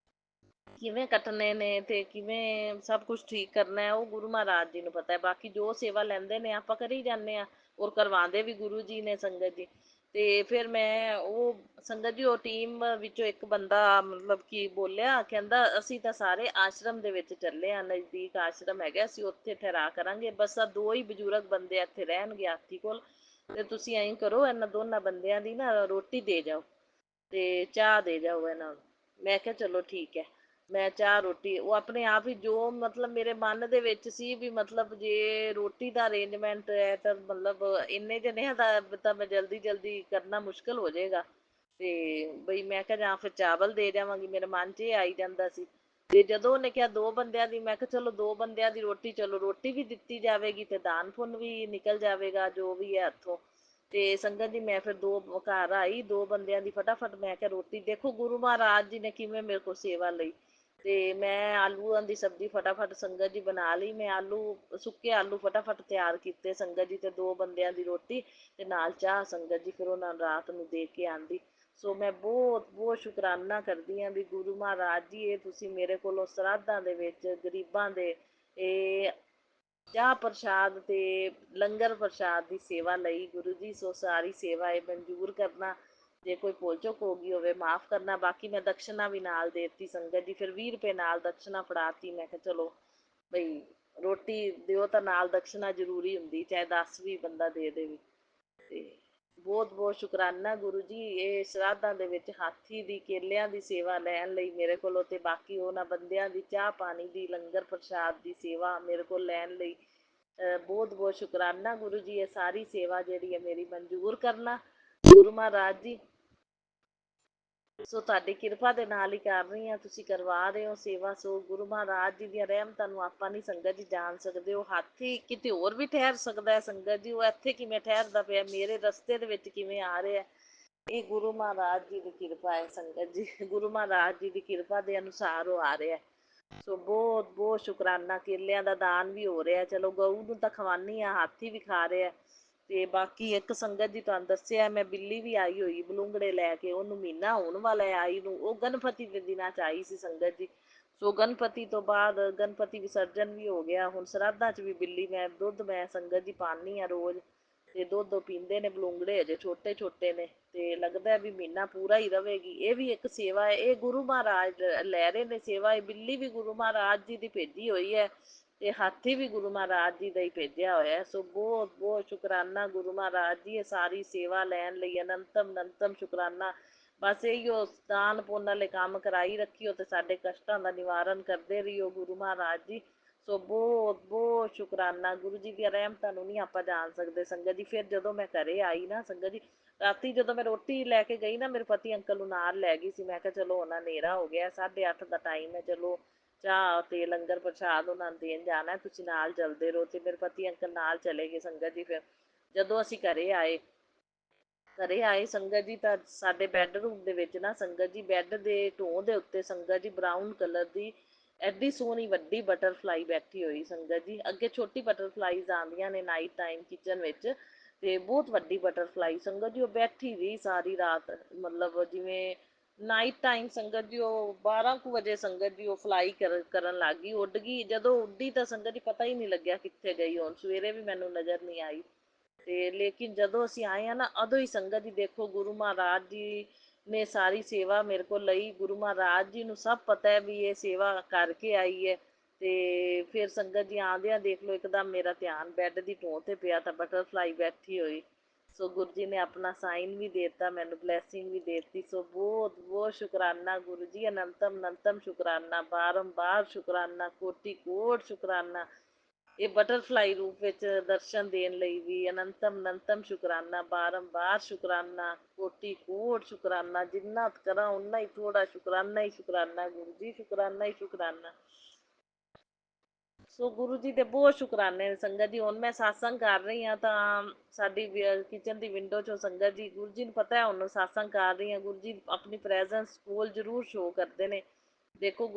ਕਿਵੇਂ ਕੱਟਣੇ ਨੇ, ਤੇ ਕਿਵੇਂ ਸਭ ਕੁਝ ਠੀਕ ਕਰਨਾ ਹੈ, ਉਹ ਗੁਰੂ ਮਹਾਰਾਜ ਜੀ ਨੂੰ ਪਤਾ ਹੈ। ਬਾਕੀ ਜੋ ਸੇਵਾ ਲੈਂਦੇ ਨੇ ਆਪਾਂ ਕਰੀ ਜਾਂਦੇ ਹਾਂ, ਔਰ ਕਰਵਾਉਂਦੇ ਵੀ ਗੁਰੂ ਜੀ ਨੇ ਸੰਗਤ ਜੀ। ਤੇ ਫਿਰ ਮੈਂ ਉਹ ਸੰਗਤ ਜੀ ਉਹ ਟੀਮ ਵਿੱਚੋਂ ਇੱਕ ਬੰਦਾ ਮਤਲਬ ਕੀ ਬੋਲਿਆ, ਕਹਿੰਦਾ ਅਸੀਂ ਤਾਂ ਸਾਰੇ ਆਸ਼ਰਮ ਦੇ ਵਿੱਚ ਚੱਲੇ ਆ, ਨਜ਼ਦੀਕ ਆਸ਼ਰਮ ਹੈਗਾ, ਅਸੀਂ ਉੱਥੇ ਠਹਿਰਾ ਕਰਾਂਗੇ। ਬਸ ਆ ਦੋ ਹੀ ਬਜ਼ੁਰਗ ਬੰਦੇ ਇੱਥੇ ਰਹਿਣਗੇ ਹਾਥੀ ਕੋਲ, ਤੇ ਤੁਸੀਂ ਐਂ ਕਰੋ ਇਹਨਾਂ ਦੋਨਾਂ ਬੰਦਿਆਂ ਦੀ ਨਾ ਰੋਟੀ ਦੇ ਜਾਓ ਤੇ ਚਾਹ ਦੇ ਜਾਓ ਇਹਨਾਂ ਨੂੰ। ਮੈਂ ਕਿਹਾ ਚਲੋ ਠੀਕ ਹੈ। ਮੈਂ ਚਾਹ ਰੋਟੀ ਉਹ ਆਪਣੇ ਆਪ ਹੀ, ਜੋ ਮਤਲਬ ਮੇਰੇ ਮਨ ਦੇ ਵਿੱਚ ਸੀ ਵੀ ਮਤਲਬ ਜੇ ਰੋਟੀ ਦਾ ਅਰੇਂਜਮੈਂਟ ਹੈ ਤਾਂ ਮਤਲਬ ਇੰਨੇ ਜਣਿਆਂ ਦਾ ਤਾਂ ਮੈਂ ਜਲਦੀ ਜਲਦੀ ਕਰਨਾ ਮੁਸ਼ਕਿਲ ਹੋ ਜਾਏਗਾ। ਤੇ ਬਈ ਮੈਂ ਕਿਹਾ ਜਾਂ ਫਿਰ ਚਾਵਲ ਦੇ ਜਾਵਾਂਗੀ, ਮੇਰੇ ਮਨ 'ਚ ਇਹ ਆਈ ਜਾਂਦਾ ਸੀ। ਤੇ ਜਦੋਂ ਉਹਨੇ ਕਿਹਾ ਦੋ ਬੰਦਿਆਂ ਦੀ, ਮੈਂ ਕਿਹਾ ਚਲੋ ਦੋ ਬੰਦਿਆਂ ਦੀ ਰੋਟੀ, ਚਲੋ ਰੋਟੀ ਵੀ ਦਿੱਤੀ ਜਾਵੇਗੀ ਤੇ ਦਾਨ ਪੁੰਨ ਵੀ ਨਿਕਲ ਜਾਵੇਗਾ ਜੋ ਵੀ ਹੈ ਹੱਥੋਂ। ਤੇ ਸੰਗਤ ਜੀ ਮੈਂ ਫਿਰ ਦੋ ਘਰ ਆਈ, ਦੋ ਬੰਦਿਆਂ ਦੀ ਫਟਾਫਟ ਮੈਂ ਕਿਹਾ ਰੋਟੀ। ਦੇਖੋ ਗੁਰੂ ਮਹਾਰਾਜ ਜੀ ਨੇ ਕਿਵੇਂ ਮੇਰੇ ਕੋਲ ਸੇਵਾ ਲਈ। ਤੇ ਮੈਂ ਆਲੂਆਂ ਦੀ ਸਬਜ਼ੀ ਫਟਾਫਟ ਸੰਗਤ ਜੀ ਬਣਾ ਲਈ। ਮੈਂ ਆਲੂ, ਸੁੱਕੇ ਆਲੂ ਫਟਾਫਟ ਤਿਆਰ ਕੀਤੇ ਸੰਗਤ ਜੀ, ਤੇ ਦੋ ਬੰਦਿਆਂ ਦੀ ਰੋਟੀ ਤੇ ਨਾਲ ਚਾਹ ਸੰਗਤ ਜੀ ਫਿਰ ਉਹਨਾਂ ਨੂੰ ਰਾਤ ਨੂੰ ਦੇ ਕੇ ਆਂਦੀ। ਸੋ ਮੈਂ ਬਹੁਤ ਬਹੁਤ ਸ਼ੁਕਰਾਨਾ ਕਰਦੀ ਹਾਂ ਵੀ ਗੁਰੂ ਮਹਾਰਾਜ ਜੀ ਇਹ ਤੁਸੀਂ ਮੇਰੇ ਕੋਲੋਂ ਸ਼ਰਾਧਾਂ ਦੇ ਵਿੱਚ ਗਰੀਬਾਂ ਦੇ ਇਹ ਚਾਹ ਪ੍ਰਸ਼ਾਦ ਤੇ ਲੰਗਰ ਪ੍ਰਸ਼ਾਦ ਦੀ ਸੇਵਾ ਲਈ ਗੁਰੂ ਜੀ। ਸੋ ਸਾਰੀ ਸੇਵਾ ਇਹ ਮਨਜ਼ੂਰ ਕਰਨਾ, ਜੇ ਕੋਈ ਭੁੱਲ ਚੁੱਕ ਹੋ ਗਈ ਹੋਵੇ ਮਾਫ਼ ਕਰਨਾ। ਬਾਕੀ ਮੈਂ ਦਕਸ਼ਨਾ ਵੀ ਨਾਲ ਦੇ ਦਿੱਤੀ ਸੰਗਤ ਜੀ, ਫਿਰ 20 ਰੁਪਏ ਨਾਲ ਦਕਸ਼ਨਾ ਫੜਾਤੀ। ਮੈਂ ਕਿਹਾ ਚਲੋ ਬਈ ਰੋਟੀ ਦਿਓ ਤਾਂ ਨਾਲ ਦਕਸ਼ਨਾ ਜ਼ਰੂਰੀ ਹੁੰਦੀ, ਚਾਹੇ 10 ਵੀ ਬੰਦਾ ਦੇ ਦੇਵੇ। ਤੇ ਬਹੁਤ ਬਹੁਤ ਸ਼ੁਕਰਾਨਾ ਗੁਰੂ ਜੀ ਇਹ ਸ਼ਰਾਧਾਂ ਦੇ ਵਿੱਚ ਹਾਥੀ ਦੀ, ਕੇਲਿਆਂ ਦੀ ਸੇਵਾ ਲੈਣ ਲਈ ਮੇਰੇ ਕੋਲੋਂ, ਤੇ ਬਾਕੀ ਉਹਨਾਂ ਬੰਦਿਆਂ ਦੀ ਚਾਹ ਪਾਣੀ ਦੀ, ਲੰਗਰ ਪ੍ਰਸ਼ਾਦ ਦੀ ਸੇਵਾ ਮੇਰੇ ਕੋਲ ਲੈਣ ਲਈ ਬਹੁਤ ਬਹੁਤ ਸ਼ੁਕਰਾਨਾ ਗੁਰੂ ਜੀ। ਇਹ ਸਾਰੀ ਸੇਵਾ ਜਿਹੜੀ ਹੈ ਮੇਰੀ ਮਨਜ਼ੂਰ ਕਰਨਾ ਗੁਰੂ ਮਹਾਰਾਜ ਜੀ। ਸੋ ਤੁਹਾਡੀ ਕਿਰਪਾ ਦੇ ਨਾਲ ਹੀ ਕਰ ਰਹੀ ਹਾਂ, ਤੁਸੀਂ ਕਰਵਾ ਰਹੇ ਹੋ ਸੇਵਾ। ਸੋ ਗੁਰੂ ਮਹਾਰਾਜ ਜੀ ਦੀਆਂ ਰਹਿਮਤਾਂ ਨੂੰ ਆਪਾਂ ਨਹੀਂ ਸੰਗਤ ਜੀ ਜਾਣ ਸਕਦੇ। ਉਹ ਹਾਥੀ ਕਿਤੇ ਹੋਰ ਵੀ ਠਹਿਰ ਸਕਦਾ ਹੈ ਸੰਗਤ ਜੀ, ਉਹ ਇੱਥੇ ਕਿਵੇਂ ਠਹਿਰਦਾ ਪਿਆ, ਮੇਰੇ ਰਸਤੇ ਦੇ ਵਿੱਚ ਕਿਵੇਂ ਆ ਰਿਹਾ, ਇਹ ਗੁਰੂ ਮਹਾਰਾਜ ਜੀ ਦੀ ਕਿਰਪਾ ਹੈ ਸੰਗਤ ਜੀ। ਗੁਰੂ ਮਹਾਰਾਜ ਜੀ ਦੀ ਕਿਰਪਾ ਦੇ ਅਨੁਸਾਰ ਉਹ ਆ ਰਿਹਾ। ਸੋ ਬਹੁਤ ਬਹੁਤ ਸ਼ੁਕਰਾਨਾ, ਕੇਲਿਆਂ ਦਾ ਦਾਨ ਵੀ ਹੋ ਰਿਹਾ। ਚਲੋ ਗਊ ਨੂੰ ਤਾਂ ਖਵਾਨੀ ਆ, ਹਾਥੀ ਵੀ ਖਾ ਰਿਹਾ। ਤੇ ਬਾਕੀ ਇੱਕ ਸੰਗਤ ਜੀ ਤੁਹਾਨੂੰ ਦੱਸਿਆ ਮੈਂ, ਬਿੱਲੀ ਵੀ ਆਈ ਹੋਈ ਬਲੂੰਗੜੇ ਲੈ ਕੇ, ਉਹਨੂੰ ਮਹੀਨਾ ਹੋਣ ਵਾਲਾ ਹੈ ਆਈ ਨੂੰ। ਉਹ ਗਣਪਤੀ ਦੇ ਦਿਨਾਂ ਚ ਆਈ ਸੀ ਸੰਗਤ ਜੀ। ਸੋ ਗਣਪਤੀ ਤੋਂ ਬਾਅਦ ਗਣਪਤੀ ਵਿਸਰਜਨ ਵੀ ਹੋ ਗਿਆ। ਹੁਣ ਸ਼ਰਾਧਾਂ ਚ ਵੀ ਬਿੱਲੀ, ਮੈਂ ਦੁੱਧ ਮੈਂ ਸੰਗਤ ਜੀ ਪਾਉਂਦੀ ਆ ਰੋਜ਼। ਤੇ ਦੁੱਧ ਪੀਂਦੇ ਨੇ ਬਲੂੰਗੜੇ, ਅਜੇ ਛੋਟੇ ਛੋਟੇ ਨੇ। ਤੇ ਲੱਗਦਾ ਵੀ ਮਹੀਨਾ ਪੂਰਾ ਹੀ ਰਵੇਗੀ। ਇਹ ਵੀ ਇੱਕ ਸੇਵਾ ਹੈ, ਇਹ ਗੁਰੂ ਮਹਾਰਾਜ ਲੈ ਰਹੇ ਨੇ ਸੇਵਾ। ਇਹ ਬਿੱਲੀ ਵੀ ਗੁਰੂ ਮਹਾਰਾਜ ਜੀ ਦੀ ਭੇਜੀ ਹੋਈ ਹੈ, ਤੇ ਹਾਥੀ ਵੀ ਗੁਰੂ ਮਹਾਰਾਜ ਜੀ ਦਾ ਹੀ ਭੇਜਿਆ ਹੋਇਆ। ਸੋ ਬਹੁਤ ਬਹੁਤ ਸ਼ੁਕਰਾਨਾ ਗੁਰੂ ਮਹਾਰਾਜ ਜੀ, ਇਹ ਸਾਰੀ ਸੇਵਾ ਲੈਣ ਲਈ ਅਨੰਤਮ ਅਨੰਤਮ ਸ਼ੁਕਰਾਨਾ। ਬਸ ਇਹੀਓ ਦਾਨ ਪੁੰਨ ਵਾਲੇ ਕੰਮ ਕਰਾਈ ਰੱਖੀਓ, ਤੇ ਸਾਡੇ ਕਸ਼ਟਾਂ ਦਾ ਨਿਵਾਰਨ ਕਰਦੇ ਰਹੀਓ ਗੁਰੂ ਮਹਾਰਾਜ ਜੀ। ਸੋ ਬਹੁਤ ਬਹੁਤ ਸ਼ੁਕਰਾਨਾ। ਗੁਰੂ ਜੀ ਦੀਆਂ ਰਹਿਮਤਾਂ ਨੂੰ ਨਹੀਂ ਆਪਾਂ ਜਾਣ ਸਕਦੇ ਸੰਗਤ ਜੀ। ਫਿਰ ਜਦੋਂ ਮੈਂ ਘਰੇ ਆਈ ਨਾ ਸੰਗਤ ਜੀ, ਰਾਤੀ ਜਦੋਂ ਮੈਂ ਰੋਟੀ ਲੈ ਕੇ ਗਈ ਨਾ, ਮੇਰੇ ਪਤੀ ਅੰਕਲ ਨੂੰ ਨਾਲ ਲੈ ਗਈ ਸੀ। ਮੈਂ ਕਿਹਾ ਚਲੋ ਹੁਣ ਹਨੇਰਾ ਹੋ ਗਿਆ, 8:30 ਦਾ ਟਾਈਮ ਹੈ, ਚਲੋ ਚਾਹ ਤੇ ਲੰਗਰ ਪ੍ਰਸ਼ਾਦ ਉਹਨਾਂ ਨੂੰ ਦੇਣ ਜਾਣਾ, ਤੁਸੀਂ ਨਾਲ ਚੱਲਦੇ ਰਹੋ। ਤੇ ਮੇਰੇ ਪਤੀ ਅੰਕਲ ਨਾਲ ਚਲੇ ਗਏ ਸੰਗਤ ਜੀ। ਫਿਰ ਜਦੋਂ ਅਸੀਂ ਘਰੇ ਆਏ ਸੰਗਤ ਜੀ, ਤਾਂ ਸਾਡੇ ਬੈੱਡਰੂਮ ਦੇ ਵਿੱਚ ਨਾ ਸੰਗਤ ਜੀ, ਬੈੱਡ ਦੇ ਢੋਹ ਦੇ ਉੱਤੇ ਸੰਗਤ ਜੀ ਬਰਾਊਨ ਕਲਰ ਦੀ ਐਡੀ ਸੋਹਣੀ ਵੱਡੀ ਬਟਰਫਲਾਈ ਬੈਠੀ ਹੋਈ ਸੰਗਤ ਜੀ। ਅੱਗੇ ਛੋਟੀ ਬਟਰਫਲਾਈਜ਼ ਆਉਂਦੀਆਂ ਨੇ ਨਾਈਟ ਟਾਈਮ ਕਿਚਨ ਵਿੱਚ, ਤੇ ਬਹੁਤ ਵੱਡੀ ਬਟਰਫਲਾਈ ਸੰਗਤ ਜੀ ਉਹ ਬੈਠੀ ਰਹੀ ਸਾਰੀ ਰਾਤ। ਮਤਲਬ ਜਿਵੇਂ ਨਾਈਟ ਟਾਈਮ ਸੰਗਤ ਜੀ, ਉਹ 12 ਕੁ ਵਜੇ ਸੰਗਤ ਜੀ ਉਹ ਫਲਾਈ ਕਰਨ ਲੱਗ ਗਈ, ਉੱਡ ਗਈ। ਜਦੋਂ ਉੱਡੀ ਤਾਂ ਸੰਗਤ ਜੀ ਪਤਾ ਹੀ ਨਹੀਂ ਲੱਗਿਆ ਕਿੱਥੇ ਗਈ। ਹੁਣ ਸਵੇਰੇ ਵੀ ਮੈਨੂੰ ਨਜ਼ਰ ਨਹੀਂ ਆਈ। ਤੇ ਲੇਕਿਨ ਜਦੋਂ ਅਸੀਂ ਆਏ ਆ ਨਾ, ਉਦੋਂ ਹੀ ਸੰਗਤ ਜੀ ਦੇਖੋ ਗੁਰੂ ਮਹਾਰਾਜ ਜੀ ਨੇ ਸਾਰੀ ਸੇਵਾ ਮੇਰੇ ਕੋਲ ਲਈ। ਗੁਰੂ ਮਹਾਰਾਜ ਜੀ ਨੂੰ ਸਭ ਪਤਾ ਹੈ ਵੀ ਇਹ ਸੇਵਾ ਕਰਕੇ ਆਈ ਹੈ। ਤੇ ਫਿਰ ਸੰਗਤ ਜੀ ਆਉਂਦਿਆਂ ਦੇਖ ਲਓ, ਇੱਕਦਮ ਮੇਰਾ ਧਿਆਨ ਬੈੱਡ ਦੀ ਢੋਹ ਤੇ ਪਿਆ, ਤਾਂ ਬਟਰਫਲਾਈ ਬੈਠੀ ਹੋਈ। ਸੋ ਗੁਰੂ ਜੀ ਨੇ ਆਪਣਾ ਸਾਈਨ ਵੀ ਦੇ ਦਿੱਤਾ, ਮੈਨੂੰ ਬਲੈਸਿੰਗ ਵੀ ਦੇ ਦਿੱਤੀ। ਸੋ ਬਹੁਤ ਬਹੁਤ ਸ਼ੁਕਰਾਨਾ ਗੁਰੂ ਜੀ, ਅਨੰਤਮ ਅਨੰਤਮ ਸ਼ੁਕਰਾਨਾ, ਬਾਰੰਬਾਰ ਸ਼ੁਕਰਾਨਾ, ਕੋਟि ਕੋਟ ਸ਼ੁਕਰਾਨਾ। ਇਹ ਬਟਰਫਲਾਈ ਰੂਪ ਵਿੱਚ ਦਰਸ਼ਨ ਦੇਣ ਲਈ ਵੀ ਅਨੰਤਮ ਅਨੰਤਮ ਸ਼ੁਕਰਾਨਾ, ਬਾਰੰਬਾਰ ਸ਼ੁਕਰਾਨਾ, ਕੋਟि ਕੋਟ ਸ਼ੁਕਰਾਨਾ। ਜਿੰਨਾ ਕਰਾਂ ਓਨਾ ਹੀ ਥੋੜਾ, ਸ਼ੁਕਰਾਨਾ ਹੀ ਸ਼ੁਕਰਾਨਾ ਗੁਰੂ ਜੀ, ਸ਼ੁਕਰਾਨਾ ਹੀ ਸ਼ੁਕਰਾਨਾ। ਸੋ ਗੁਰੂ ਜੀ ਦੇ ਬਹੁਤ ਸ਼ੁਕਰਾਨੇ ਨੇ ਸੰਗਤ ਜੀ। ਹੁਣ ਮੈਂ ਸਤਸੰਗ ਕਰ ਰਹੀ ਹਾਂ, ਤਾਂ ਸਾਡੀ ਕਿਚਨ ਦੀ ਵਿੰਡੋ ਚੋਂ ਸੰਗਤ ਜੀ, ਗੁਰੂ ਜੀ ਨੂੰ ਪਤਾ ਹੈ ਹੁਣ ਸਤਸੰਗ ਕਰ ਰਹੀ ਹਾਂ, ਗੁਰੂ ਜੀ ਆਪਣੀ ਪ੍ਰੈਜ਼ੈਂਸ ਕੋਲ ਜ਼ਰੂਰ ਸ਼ੋਅ ਕਰਦੇ ਨੇ। ਦੇਖੋ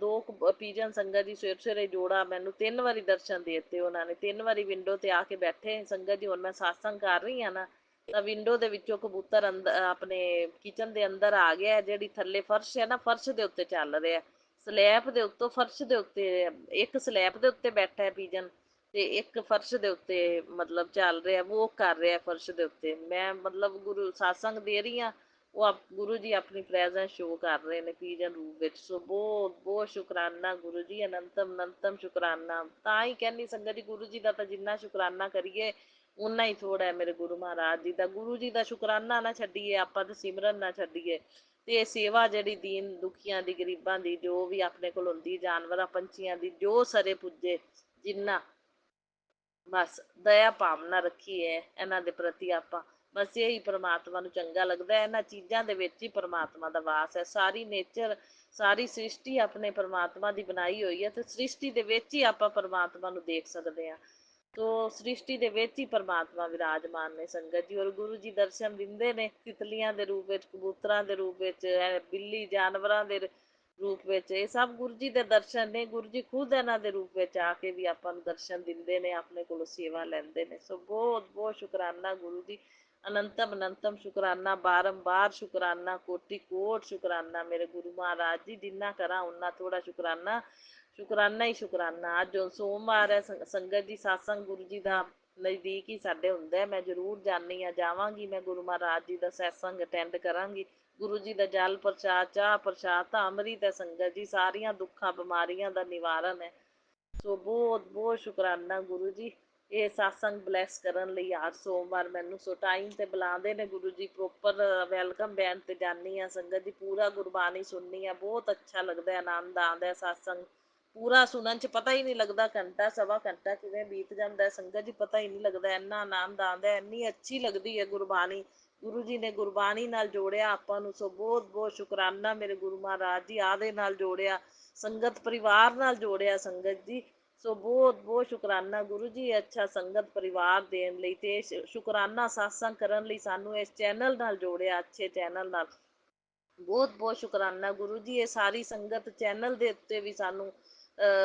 ਦੋ ਪੀਜਨ ਸੰਗਤ ਜੀ ਸਵੇਰੇ ਸਵੇਰੇ ਜੋੜਾ ਮੈਨੂੰ 3 ਵਾਰੀ ਦਰਸ਼ਨ ਦੇ ਦਿੱਤੇ ਉਹਨਾਂ ਨੇ। 3 ਵਾਰੀ ਵਿੰਡੋ ਤੇ ਆ ਕੇ ਬੈਠੇ ਸੰਗਤ ਜੀ। ਹੁਣ ਮੈਂ ਸਤਸੰਗ ਕਰ ਰਹੀ ਹਾਂ ਨਾ, ਤਾਂ ਵਿੰਡੋ ਦੇ ਵਿੱਚੋਂ ਕਬੂਤਰ ਅੰਦਰ ਆਪਣੇ ਕਿਚਨ ਦੇ ਅੰਦਰ ਆ ਗਿਆ। ਜਿਹੜੀ ਥੱਲੇ ਫਰਸ਼ ਹੈ ਨਾ, ਫਰਸ਼ ਦੇ ਉੱਤੇ ਚੱਲ ਰਿਹਾ, ਸਲੈਬ ਦੇ ਉੱਤੋਂ ਫਰਸ਼ ਦੇ ਉੱਤੇ। ਇੱਕ ਸਲੈਬ ਦੇ ਉੱਤੇ ਬੈਠਾ ਹੈ ਪੀਜਨ, ਤੇ ਇੱਕ ਫਰਸ਼ ਦੇ ਉੱਤੇ ਮਤਲਬ ਚੱਲ ਰਿਹਾ, ਵੋਕ ਕਰ ਰਿਹਾ ਫਰਸ਼ ਦੇ ਉੱਤੇ। ਮੈਂ ਮਤਲਬ ਗੁਰੂ ਸਤਸੰਗ ਦੇ ਰਹੀ ਹਾਂ, ਉਹ ਗੁਰੂ ਜੀ ਆਪਣੀ ਪ੍ਰੈਜ਼ੈਂਸ ਸ਼ੋਅ ਕਰ ਰਹੇ ਨੇ ਪੀਜਨ ਰੂਪ ਵਿੱਚ। ਸੋ ਬਹੁਤ ਬਹੁਤ ਸ਼ੁਕਰਾਨਾ ਗੁਰੂ ਜੀ, ਅਨੰਤਮ ਅਨੰਤਮ ਸ਼ੁਕਰਾਨਾ। ਤਾਂ ਹੀ ਕਹਿੰਦੀ ਸੰਗਤ ਜੀ, ਗੁਰੂ ਜੀ ਦਾ ਤਾਂ ਜਿੰਨਾ ਸ਼ੁਕਰਾਨਾ ਕਰੀਏ ਉਨਾ ਹੀ ਥੋੜਾ ਹੈ ਮੇਰੇ ਗੁਰੂ ਮਹਾਰਾਜ ਜੀ ਦਾ। ਗੁਰੂ ਜੀ ਦਾ ਸ਼ੁਕਰਾਨਾ ਨਾ ਛੱਡੀਏ ਆਪਾਂ, ਤੇ ਸਿਮਰਨ ਨਾ ਛੱਡੀਏ। ਤੇ ਇਹ ਸੇਵਾ ਜਿਹੜੀ ਦੀਨ ਦੁਖੀਆਂ ਦੀ, ਗਰੀਬਾਂ ਦੀ, ਜੋ ਵੀ ਆਪਣੇ ਕੋਲ ਹੁੰਦੀ, ਜਾਨਵਰਾਂ ਪੰਛੀਆਂ ਦੀ, ਜੋ ਸਰੇ ਪੁੱਜੇ ਜਿੰਨਾ, ਬਸ ਦਇਆ ਭਾਵਨਾ ਰੱਖੀ ਹੈ ਇਹਨਾਂ ਦੇ ਪ੍ਰਤੀ ਆਪਾਂ। ਬਸ ਇਹੀ ਪ੍ਰਮਾਤਮਾ ਨੂੰ ਚੰਗਾ ਲੱਗਦਾ। ਇਹਨਾਂ ਚੀਜ਼ਾਂ ਦੇ ਵਿੱਚ ਹੀ ਪ੍ਰਮਾਤਮਾ ਦਾ ਵਾਸ ਹੈ। ਸਾਰੀ ਨੇਚਰ, ਸਾਰੀ ਸ੍ਰਿਸ਼ਟੀ ਆਪਣੇ ਪ੍ਰਮਾਤਮਾ ਦੀ ਬਣਾਈ ਹੋਈ ਹੈ, ਤੇ ਸ੍ਰਿਸ਼ਟੀ ਦੇ ਵਿੱਚ ਹੀ ਆਪਾਂ ਪ੍ਰਮਾਤਮਾ ਨੂੰ ਦੇਖ ਸਕਦੇ ਹਾਂ। ਤੋ ਸ੍ਰਿਸ਼ਟੀ ਦੇ ਵਿੱਚ ਹੀ ਪਰਮਾਤਮਾ ਵਿਰਾਜਮਾਨ ਨੇ ਸੰਗਤ ਜੀ। ਔਰ ਗੁਰੂ ਜੀ ਦਰਸ਼ਨ ਦਿੰਦੇ ਨੇ ਤਿਤਲੀਆਂ ਦੇ ਰੂਪ ਵਿੱਚ, ਕਬੂਤਰਾਂ ਦੇ ਰੂਪ ਵਿੱਚ, ਬਿੱਲੀ ਜਾਨਵਰਾਂ ਦੇ ਰੂਪ ਵਿੱਚ। ਇਹ ਸਭ ਗੁਰੂ ਜੀ ਦੇ ਦਰਸ਼ਨ ਨੇ। ਗੁਰੂ ਜੀ ਖੁਦ ਇਹਨਾਂ ਦੇ ਰੂਪ ਵਿੱਚ ਆ ਕੇ ਵੀ ਆਪਾਂ ਨੂੰ ਦਰਸ਼ਨ ਦਿੰਦੇ ਨੇ, ਆਪਣੇ ਕੋਲੋਂ ਸੇਵਾ ਲੈਂਦੇ ਨੇ। ਸੋ ਬਹੁਤ ਬਹੁਤ ਸ਼ੁਕਰਾਨਾ ਗੁਰੂ ਜੀ, ਅਨੰਤਮ ਅਨੰਤਮ ਸ਼ੁਕਰਾਨਾ, ਬਾਰੰਬਾਰ ਸ਼ੁਕਰਾਨਾ, ਕੋਟि ਕੋਟ ਸ਼ੁਕਰਾਨਾ ਮੇਰੇ ਗੁਰੂ ਮਹਾਰਾਜ ਜੀ। ਜਿੰਨਾ ਕਰਾਂ ਉਨਾ ਥੋੜਾ, ਸ਼ੁਕਰਾਨਾ ਸ਼ੁਕਰਾਨਾ ਹੀ ਸ਼ੁਕਰਾਨਾ। ਅੱਜ ਸੋਮਵਾਰ ਹੈ ਸੰਗਤ ਜੀ, ਸਤਸੰਗ ਗੁਰੂ ਜੀ ਦਾ ਨਜ਼ਦੀਕ ਹੀ ਸਾਡੇ ਹੁੰਦਾ। ਮੈਂ ਜ਼ਰੂਰ ਜਾਂਦੀ ਹਾਂ, ਜਾਵਾਂਗੀ ਮੈਂ ਗੁਰੂ ਮਹਾਰਾਜ ਜੀ ਦਾ ਸਤਸੰਗ ਅਟੈਂਡ ਕਰਾਂਗੀ। ਗੁਰੂ ਜੀ ਦਾ ਜਲ ਪ੍ਰਸ਼ਾਦ, ਚਾਹ ਪ੍ਰਸ਼ਾਦ ਤਾਂ ਅੰਮ੍ਰਿਤ ਹੈ ਸੰਗਤ ਜੀ, ਸਾਰੀਆਂ ਦੁੱਖਾਂ ਬਿਮਾਰੀਆਂ ਦਾ ਨਿਵਾਰਨ ਹੈ। ਸੋ ਬਹੁਤ ਬਹੁਤ ਸ਼ੁਕਰਾਨਾ ਗੁਰੂ ਜੀ, ਇਹ ਸਤਸੰਗ ਬਲੈਸ ਕਰਨ ਲਈ। ਹਰ ਸੋਮਵਾਰ ਮੈਨੂੰ ਸੋ ਟਾਈਮ ਤੇ ਬੁਲਾਉਂਦੇ ਨੇ Guru ji, proper welcome ban ਤੇ ਜਾਂਦੀ ਹਾਂ ਸੰਗਤ ਜੀ। ਪੂਰਾ ਗੁਰਬਾਣੀ ਸੁਣਨੀ ਆ, ਬਹੁਤ ਅੱਛਾ ਲੱਗਦਾ, ਆਨੰਦ ਆਉਂਦਾ ਸਤਸੰਗ ਪੂਰਾ ਸੁਣਨ ਚ। ਪਤਾ ਹੀ ਨਹੀਂ ਲੱਗਦਾ ਘੰਟਾ ਸਵਾ ਘੰਟਾ ਕਿਵੇਂ ਬੀਤ ਜਾਂਦਾ ਸੰਗਤ ਜੀ, ਪਤਾ ਹੀ ਨਹੀਂ ਲੱਗਦਾ। ਇੰਨਾ ਆਨੰਦ ਆਉਂਦਾ, ਇੰਨੀ ਅੱਛੀ ਲੱਗਦੀ ਹੈ ਗੁਰਬਾਣੀ। ਗੁਰੂ ਜੀ ਨੇ ਗੁਰਬਾਣੀ ਨਾਲ ਜੋੜਿਆ ਆਪਾਂ ਨੂੰ। ਸੋ ਬਹੁਤ ਬਹੁਤ ਸ਼ੁਕਰਾਨਾ ਮੇਰੇ ਗੁਰੂ ਮਹਾਰਾਜ ਜੀ, ਆਦੇ ਨਾਲ ਜੋੜਿਆ, ਸੰਗਤ ਪਰਿਵਾਰ ਨਾਲ ਜੋੜਿਆ ਸੰਗਤ ਜੀ। ਸੋ ਬਹੁਤ ਬਹੁਤ ਸ਼ੁਕਰਾਨਾ ਗੁਰੂ ਜੀ, ਅੱਛਾ ਸੰਗਤ ਪਰਿਵਾਰ ਦੇਣ ਲਈ, ਤੇ ਸ਼ੁਕਰਾਨਾ ਸਤਸੰਗ ਕਰਨ ਲਈ ਸਾਨੂੰ ਇਸ ਚੈਨਲ ਨਾਲ ਜੋੜਿਆ, ਅੱਛੇ ਚੈਨਲ ਨਾਲ। ਬਹੁਤ ਬਹੁਤ ਸ਼ੁਕਰਾਨਾ ਗੁਰੂ ਜੀ। ਇਹ ਸਾਰੀ ਸੰਗਤ ਚੈਨਲ ਦੇ ਉੱਤੇ ਵੀ ਸਾਨੂੰ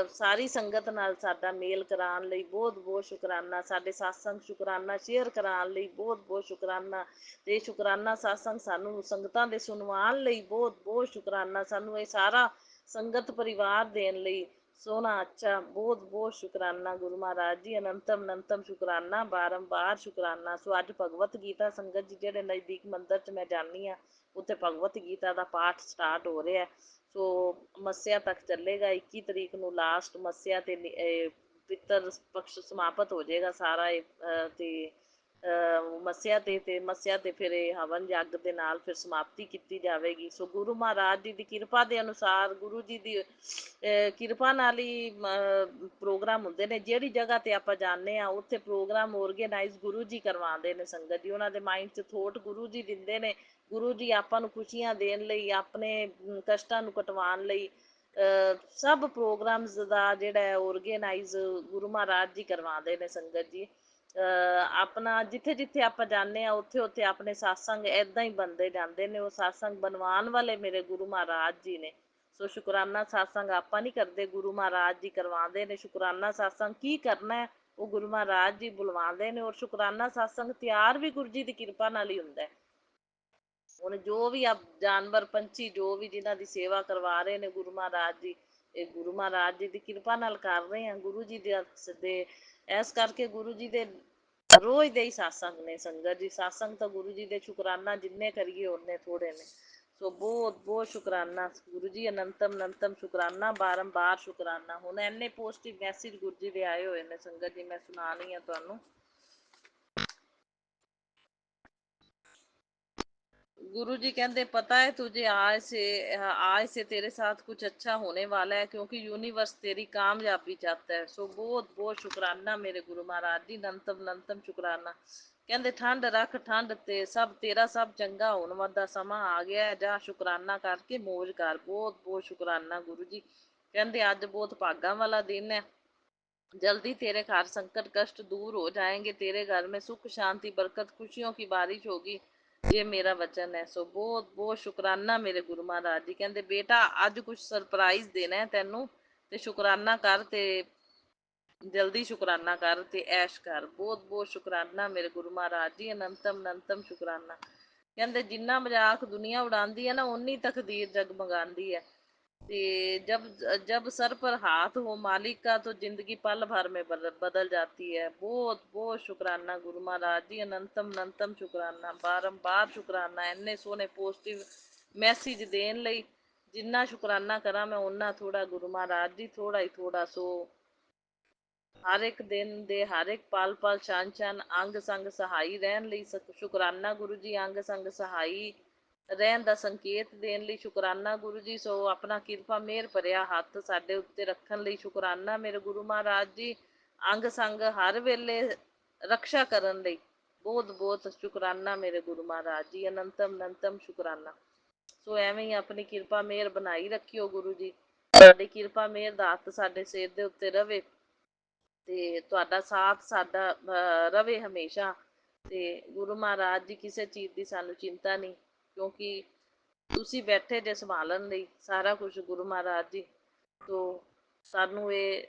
ਸਾਰੀ ਸੰਗਤ ਨਾਲ ਸਾਡਾ ਮੇਲ ਕਰਾਉਣ ਲਈ ਬਹੁਤ ਬਹੁਤ ਸ਼ੁਕਰਾਨਾ। ਸਾਡੇ satsang ਸ਼ੁਕਰਾਨਾ ਸ਼ੇਅਰ ਕਰਾਉਣ ਲਈ ਬਹੁਤ ਬਹੁਤ ਸ਼ੁਕਰਾਨਾ। ਤੇ ਸ਼ੁਕਰਾਨਾ satsang ਸਾਨੂੰ ਸੰਗਤਾਂ ਦੇ ਸੁਣਵਾਉਣ ਲਈ ਬਹੁਤ ਬਹੁਤ ਸ਼ੁਕਰਾਨਾ। ਸਾਨੂੰ ਇਹ ਸਾਰਾ ਸੰਗਤ ਪਰਿਵਾਰ ਦੇਣ ਲਈ ਸੋਹਣਾ ਅੱਛਾ ਬਹੁਤ ਬਹੁਤ ਸ਼ੁਕਰਾਨਾ ਗੁਰੂ ਮਹਾਰਾਜ ਜੀ। ਅਨੰਤਮ ਅਨੰਤਮ ਸ਼ੁਕਰਾਨਾ, ਬਾਰੰਬਾਰ ਸ਼ੁਕਰਾਨਾ। ਸੋ ਅੱਜ ਭਗਵਤ ਗੀਤਾ ਸੰਗਤ ਜੀ ਜਿਹੜੇ ਨਜ਼ਦੀਕ ਮੰਦਿਰ 'ਚ ਮੈਂ ਜਾਂਦੀ ਹਾਂ ਉੱਥੇ ਭਗਵਤ ਗੀਤਾ ਦਾ ਪਾਠ ਸਟਾਰਟ ਹੋ ਰਿਹਾ। ਸੋ ਮੱਸਿਆ ਤੱਕ ਚੱਲੇਗਾ। 21 ਤਰੀਕ ਨੂੰ ਲਾਸਟ ਮੱਸਿਆ ਤੇ ਪਿੱਤਰ ਪਕਸ਼ ਸਮਾਪਤ ਹੋ ਜਾਏਗਾ ਸਾਰਾ ਇਹ ਤੇ ਮੱਸਿਆ ਤੇ ਫਿਰ ਇਹ ਹਵਨ ਯੱਗ ਦੇ ਨਾਲ ਫਿਰ ਸਮਾਪਤੀ ਕੀਤੀ ਜਾਵੇਗੀ। ਸੋ ਗੁਰੂ ਮਹਾਰਾਜ ਜੀ ਦੀ ਕਿਰਪਾ ਦੇ ਅਨੁਸਾਰ, ਗੁਰੂ ਜੀ ਦੀ ਕਿਰਪਾ ਨਾਲ ਹੀ ਪ੍ਰੋਗਰਾਮ ਹੁੰਦੇ ਨੇ। ਜਿਹੜੀ ਜਗ੍ਹਾ ਤੇ ਆਪਾਂ ਜਾਂਦੇ ਹਾਂ ਉੱਥੇ ਪ੍ਰੋਗਰਾਮ ਔਰਗੇਨਾਈਜ਼ ਗੁਰੂ ਜੀ ਕਰਵਾਉਂਦੇ ਨੇ ਸੰਗਤ ਜੀ। ਉਹਨਾਂ ਦੇ ਮਾਈਂਡ 'ਚ ਥੋਟ ਗੁਰੂ ਜੀ ਦਿੰਦੇ ਨੇ। ਗੁਰੂ ਜੀ ਆਪਾਂ ਨੂੰ ਖੁਸ਼ੀਆਂ ਦੇਣ ਲਈ, ਆਪਣੇ ਕਸ਼ਟਾਂ ਨੂੰ ਕਟਵਾਉਣ ਲਈ ਸਭ ਪ੍ਰੋਗਰਾਮਸ ਦਾ ਜਿਹੜਾ ਔਰਗੇਨਾਈਜ਼ ਗੁਰੂ ਮਹਾਰਾਜ ਜੀ ਕਰਵਾਉਂਦੇ ਨੇ ਸੰਗਤ ਜੀ। ਆਪਣਾ ਜਿੱਥੇ ਜਿੱਥੇ ਆਪਾਂ ਜਾਂਦੇ ਹਾਂ ਉੱਥੇ ਉੱਥੇ ਆਪਣੇ satsang ਇੱਦਾਂ ਹੀ ਬਣਦੇ ਜਾਂਦੇ ਨੇ। ਉਹ satsang ਬਣਵਾਉਣ ਵਾਲੇ ਮੇਰੇ ਗੁਰੂ ਮਹਾਰਾਜ ਜੀ ਨੇ। ਸੋ ਸ਼ੁਕਰਾਨਾ satsang ਆਪਾਂ ਨਹੀਂ ਕਰਦੇ, ਗੁਰੂ ਮਹਾਰਾਜ ਜੀ ਕਰਵਾਉਂਦੇ ਨੇ। ਸ਼ੁਕਰਾਨਾ satsang ਕੀ ਕਰਨਾ ਉਹ ਗੁਰੂ ਮਹਾਰਾਜ ਜੀ ਬੁਲਵਾਉਂਦੇ ਨੇ। ਔਰ ਸ਼ੁਕਰਾਨਾ satsang ਤਿਆਰ ਵੀ ਗੁਰੂ ਜੀ ਦੀ ਕਿਰਪਾ ਨਾਲ ਹੀ ਹੁੰਦਾ। ਹੁਣ ਜੋ ਵੀ ਆ ਜਾਨਵਰ ਪੰਛੀ ਜੋ ਵੀ ਜਿਨ੍ਹਾਂ ਦੀ ਸੇਵਾ ਕਰਵਾ ਰਹੇ ਨੇ ਗੁਰੂ ਮਹਾਰਾਜ ਜੀ, ਇਹ ਗੁਰੂ ਮਹਾਰਾਜ ਜੀ ਦੀ ਕਿਰਪਾ ਨਾਲ ਕਰ ਰਹੇ ਆ। ਗੁਰੂ ਜੀ ਦੇ ਇਸ ਕਰਕੇ ਗੁਰੂ ਜੀ ਦੇ ਰੋਜ਼ ਦੇ ਹੀ satsang ਨੇ ਸੰਗਤ ਜੀ। satsang ਤਾਂ ਗੁਰੂ ਜੀ ਦੇ ਸ਼ੁਕਰਾਨਾ ਜਿੰਨੇ ਕਰੀਏ ਓਨੇ ਥੋੜੇ ਨੇ। ਸੋ ਬਹੁਤ ਬਹੁਤ ਸ਼ੁਕਰਾਨਾ ਗੁਰੂ ਜੀ। ਅਨੰਤਮ ਅਨੰਤਮ ਸ਼ੁਕਰਾਨਾ, ਬਾਰੰਬਾਰ ਸ਼ੁਕਰਾਨਾ। ਹੁਣ ਇੰਨੇ ਪੋਜ਼ਿਟਿਵ ਮੈਸੇਜ ਗੁਰੂ ਜੀ ਦੇ ਆਏ ਹੋਏ ਨੇ ਸੰਗਤ ਜੀ, ਮੈਂ ਸੁਣਾਉਣੀ ਆ ਤੁਹਾਨੂੰ। गुरु जी कहते पता है तुझे आज से तेरे साथ कुछ अच्छा होने वाला है क्योंकि यूनिवर्स तेरी कामयाबी चाहता है। सो बहुत बहुत शुकराना मेरे गुरु महाराज जी। नंतम नंतम शुकराना। कहते ठंड रख ठंड ते सब तेरा सब चंगा होने वाला समा आ गया है। जा शुकराना करके मौज कर। बहुत बहुत शुकराना गुरु जी। कहते अज बहुत भागा वाला दिन है। जल्दी तेरे घर संकट कष्ट दूर हो जाएंगे। तेरे घर में सुख शांति बरकत खुशियों की बारिश होगी। ये मेरा वचन है। सो बहुत बहुत शुकराना मेरे गुरु महाराज जी। कहते बेटा अज कुछ सरप्राइज देना है तेनू ते शुकराना कर ते जल्दी शुकराना कर ते ऐश कर। बहुत बहुत शुकराना मेरे गुरु महाराज जी। अनंतम अनंतम शुकराना। कहते जिन्ना मजाक दुनिया उड़ाती है ना उन्नी तकदीर जगमगाती है। ते जब जब सर पर हाथ हो मालिक का तो जिंदगी पल भर में बदल जाती है। बहुत बहुत शुकराना गुरु महाराज जी। अनंतम अनंतम शुकराना, बारंबार शुकराना इन्ने सोहने पॉजिटिव मैसेज देन लई। जिन्ना शुकराना करा मैं उन्ना थोड़ा गुरु महाराज जी, थोड़ा ही थोड़ा। सो हर एक दिन दे हर एक पल पल क्षण क्षण अंग संग सहाई रहन लई शुकराना गुरु जी। अंग संग सहाई ਰਹਿਣ ਦਾ ਸੰਕੇਤ ਦੇਣ ਲਈ ਸ਼ੁਕਰਾਨਾ ਗੁਰੂ ਜੀ। ਸੋ ਆਪਣਾ ਕਿਰਪਾ ਮਿਹਰ ਭਰਿਆ ਹੱਥ ਸਾਡੇ ਉੱਤੇ ਰੱਖਣ ਲਈ ਸ਼ੁਕਰਾਨਾ ਮੇਰੇ ਗੁਰੂ ਮਹਾਰਾਜ ਜੀ। ਅੰਗ ਸੰਗ ਹਰ ਵੇਲੇ ਰਕਸ਼ਾ ਕਰਨ ਲਈ ਬਹੁਤ ਬਹੁਤ ਸ਼ੁਕਰਾਨਾ ਮੇਰੇ ਗੁਰੂ ਮਹਾਰਾਜ ਜੀ। ਅਨੰਤਮ ਅਨੰਤਮ ਸ਼ੁਕਰਾਨਾ। ਸੋ ਐਵੇਂ ਹੀ ਆਪਣੀ ਕਿਰਪਾ ਮਿਹਰ ਬਣਾਈ ਰੱਖਿਓ ਗੁਰੂ ਜੀ। ਤੁਹਾਡੀ ਕਿਰਪਾ ਮਿਹਰ ਦਾ ਹੱਥ ਸਾਡੇ ਸਿਰ ਦੇ ਉੱਤੇ ਰਵੇ ਤੇ ਤੁਹਾਡਾ ਸਾਥ ਸਾਡਾ ਰਵੇ ਹਮੇਸ਼ਾ। ਤੇ ਗੁਰੂ ਮਹਾਰਾਜ ਜੀ ਕਿਸੇ ਚੀਜ਼ ਦੀ ਸਾਨੂੰ ਚਿੰਤਾ ਨਹੀਂ ਕਿਉਂਕਿ ਤੁਸੀਂ ਬੈਠੇ ਜੇ ਸੰਭਾਲਣ ਲਈ ਸਾਰਾ ਕੁਝ ਗੁਰੂ ਮਹਾਰਾਜ ਜੀ। ਸੋ ਸਾਨੂੰ ਇਹ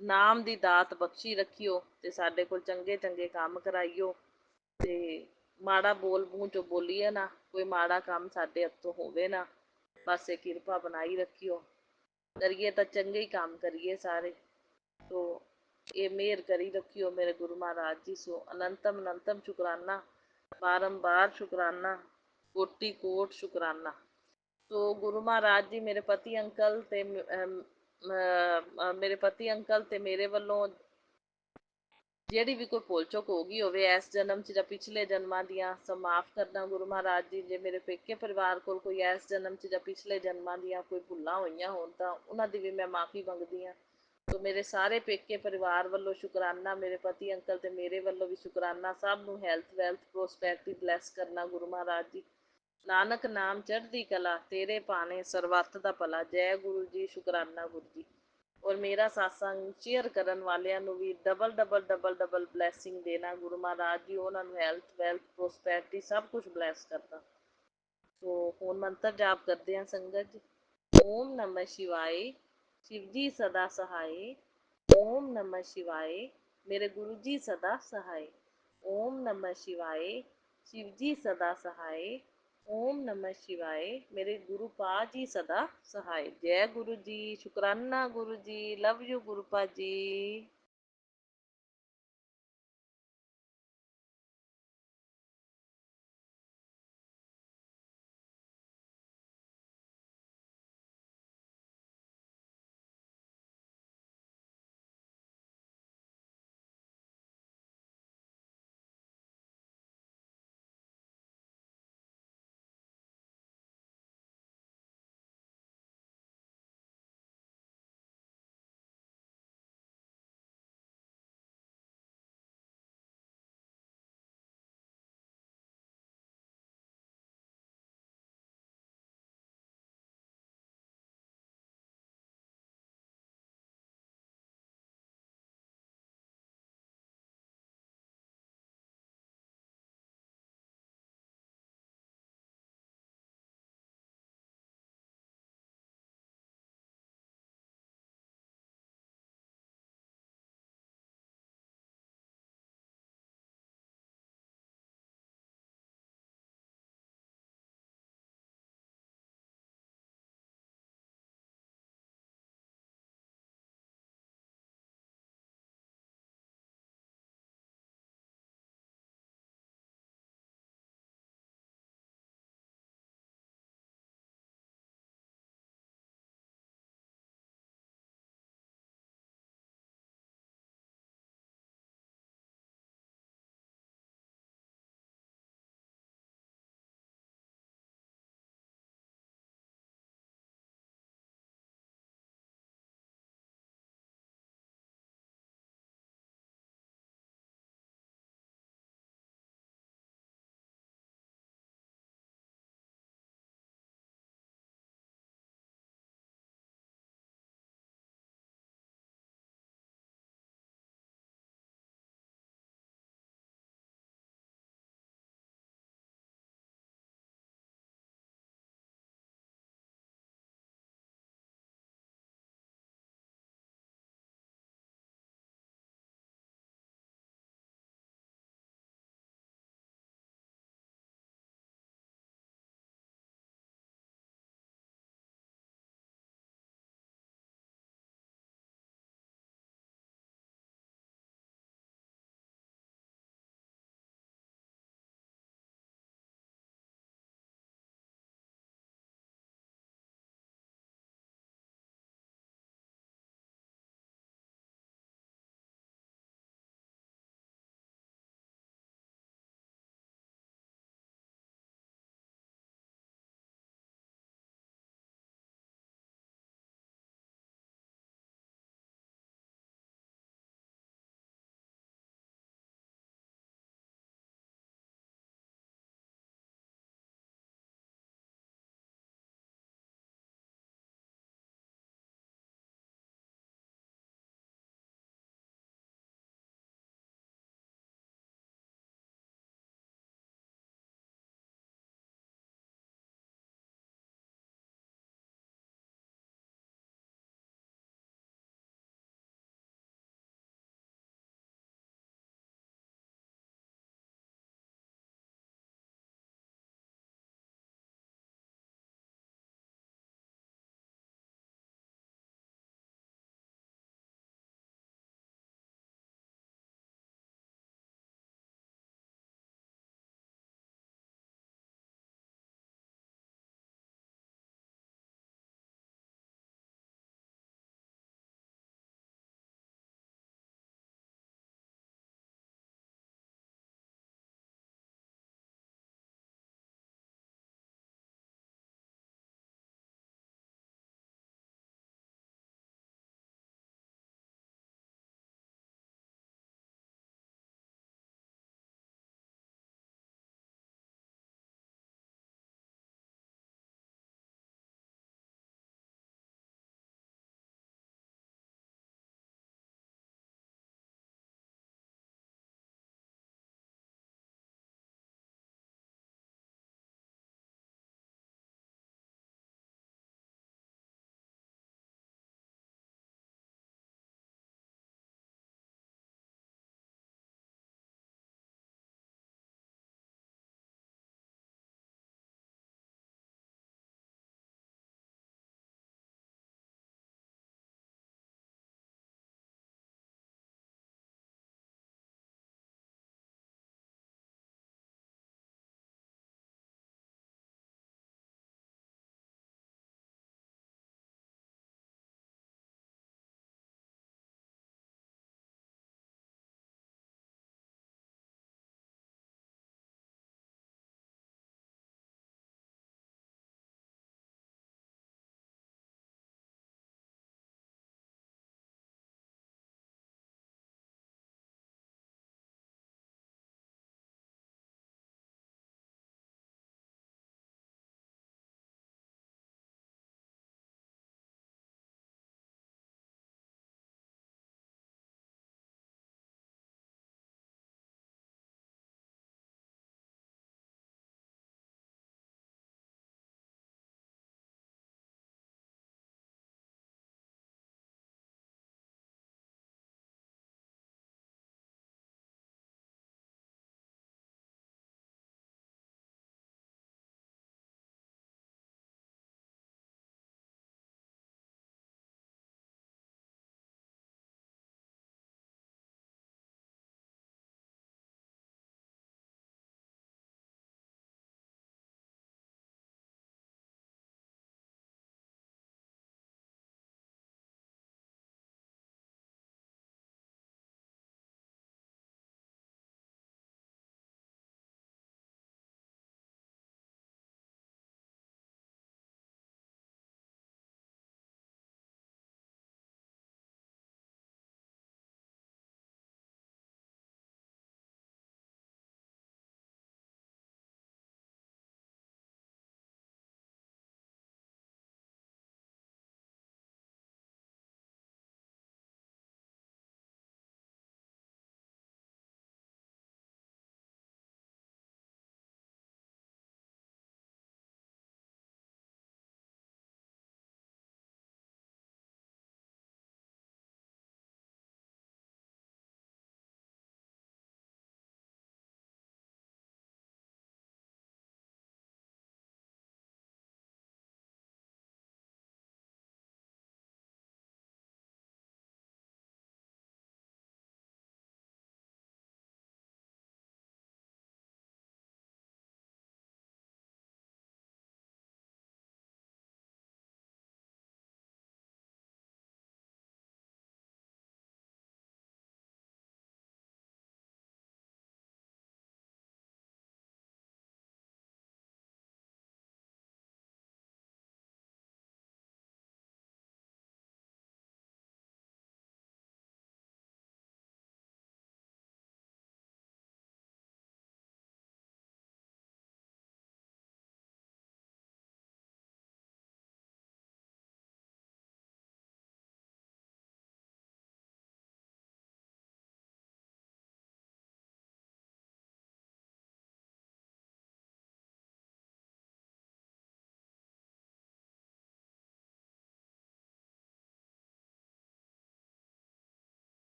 ਨਾਮ ਦੀ ਦਾਤ ਬਖਸ਼ੀ ਰੱਖਿਓ ਤੇ ਸਾਡੇ ਕੋਲ ਚੰਗੇ ਚੰਗੇ ਕੰਮ ਕਰਾਈਓ ਤੇ ਮਾੜਾ ਬੋਲ ਮੂੰਹ ਚੋਂ ਬੋਲੀਏ ਨਾ, ਕੋਈ ਮਾੜਾ ਕੰਮ ਸਾਡੇ ਹੱਥੋਂ ਹੋਵੇ ਨਾ। ਬਸ ਇਹ ਕਿਰਪਾ ਬਣਾਈ ਰੱਖਿਓ। ਕਰੀਏ ਤਾਂ ਚੰਗੇ ਹੀ ਕੰਮ ਕਰੀਏ ਸਾਰੇ। ਸੋ ਇਹ ਮਿਹਰ ਕਰੀ ਰੱਖਿਓ ਮੇਰੇ ਗੁਰੂ ਮਹਾਰਾਜ ਜੀ। ਸੋ ਅਨੰਤਮ ਅਨੰਤਮ ਸ਼ੁਕਰਾਨਾ, ਬਾਰੰਬਾਰ ਸ਼ੁਕਰਾਨਾ, ਕੋਟੀ ਕੋਟ ਸ਼ੁਕਰਾਨਾ। ਸੋ ਗੁਰੂ ਮਹਾਰਾਜ ਜੀ ਮੇਰੇ ਪਤੀ ਅੰਕਲ ਤੇ ਮੇਰੇ ਵੱਲੋਂ ਜਿਹੜੀ ਵੀ ਕੋਈ ਭੁੱਲ ਚੁੱਕ ਹੋ ਗਈ ਹੋਵੇ ਇਸ ਜਨਮ 'ਚ ਜਾਂ ਪਿਛਲੇ ਜਨਮਾਂ ਦੀਆਂ, ਸਭ ਮਾਫ਼ ਕਰਨਾ ਗੁਰੂ ਮਹਾਰਾਜ ਜੀ। ਜੇ ਮੇਰੇ ਪੇਕੇ ਪਰਿਵਾਰ ਕੋਲ ਕੋਈ ਇਸ ਜਨਮ 'ਚ ਜਾਂ ਪਿਛਲੇ ਜਨਮਾਂ ਦੀਆਂ ਕੋਈ ਭੁੱਲਾਂ ਹੋਈਆਂ ਹੋਣ ਤਾਂ ਉਹਨਾਂ ਦੀ ਵੀ ਮੈਂ ਮਾफ़ੀ ਮੰਗਦੀ ਹਾਂ। ਸੋ ਮੇਰੇ ਸਾਰੇ ਪੇਕੇ ਪਰਿਵਾਰ ਵੱਲੋਂ ਸ਼ੁਕਰਾਨਾ, ਮੇਰੇ ਪਤੀ ਅੰਕਲ ਤੇ ਮੇਰੇ ਵੱਲੋਂ ਵੀ ਸ਼ੁਕਰਾਨਾ। ਸਭ ਨੂੰ ਹੈਲਥ ਵੈਲਥ ਪ੍ਰੋਸਪੈਰਿਟੀ ਬਲੈਸ ਕਰਨਾ ਗੁਰੂ ਮਹਾਰਾਜ ਜੀ। ਨਾਨਕ ਨਾਮ ਚੜ੍ਹਦੀ ਕਲਾ ਤੇਰੇ ਭਾਣੇ ਸਰਬੱਤ ਦਾ ਭਲਾ। ਜੈ ਗੁਰੂ ਜੀ। ਸ਼ੁਕਰਾਨਾ ਗੁਰੂ ਜੀ। ਔਰ ਮੇਰਾ satsang ਸ਼ੇਅਰ ਕਰਨ ਵਾਲਿਆਂ ਨੂੰ ਵੀ double double double double blessing ਦੇਣਾ ਗੁਰੂ ਮਹਾਰਾਜ ਜੀ। ਉਹਨਾਂ ਨੂੰ ਹੈਲਥ ਵੈਲਥ ਪ੍ਰੋਸਪੈਰਿਟੀ ਸਭ ਕੁਝ ਬਲੈਸ ਕਰਦਾ। ਸੋ ਹੁਣ ਮੰਤਰ ਜਾਪ ਕਰਦੇ ਹਾਂ ਸੰਗਤ ਜੀ। ਓਮ ਨਮः शिवाय शिव जी सदा सहाय। ओम नमः शिवाय मेरे गुरु जी सदा सहाय। ओम नमः शिवाय शिव जी सदा सहाय। ओम नमः शिवाय मेरे गुरु पा जी सदा सहाय। जय गुरु जी, शुकराना गुरु जी, लव यू गुरु पा जी।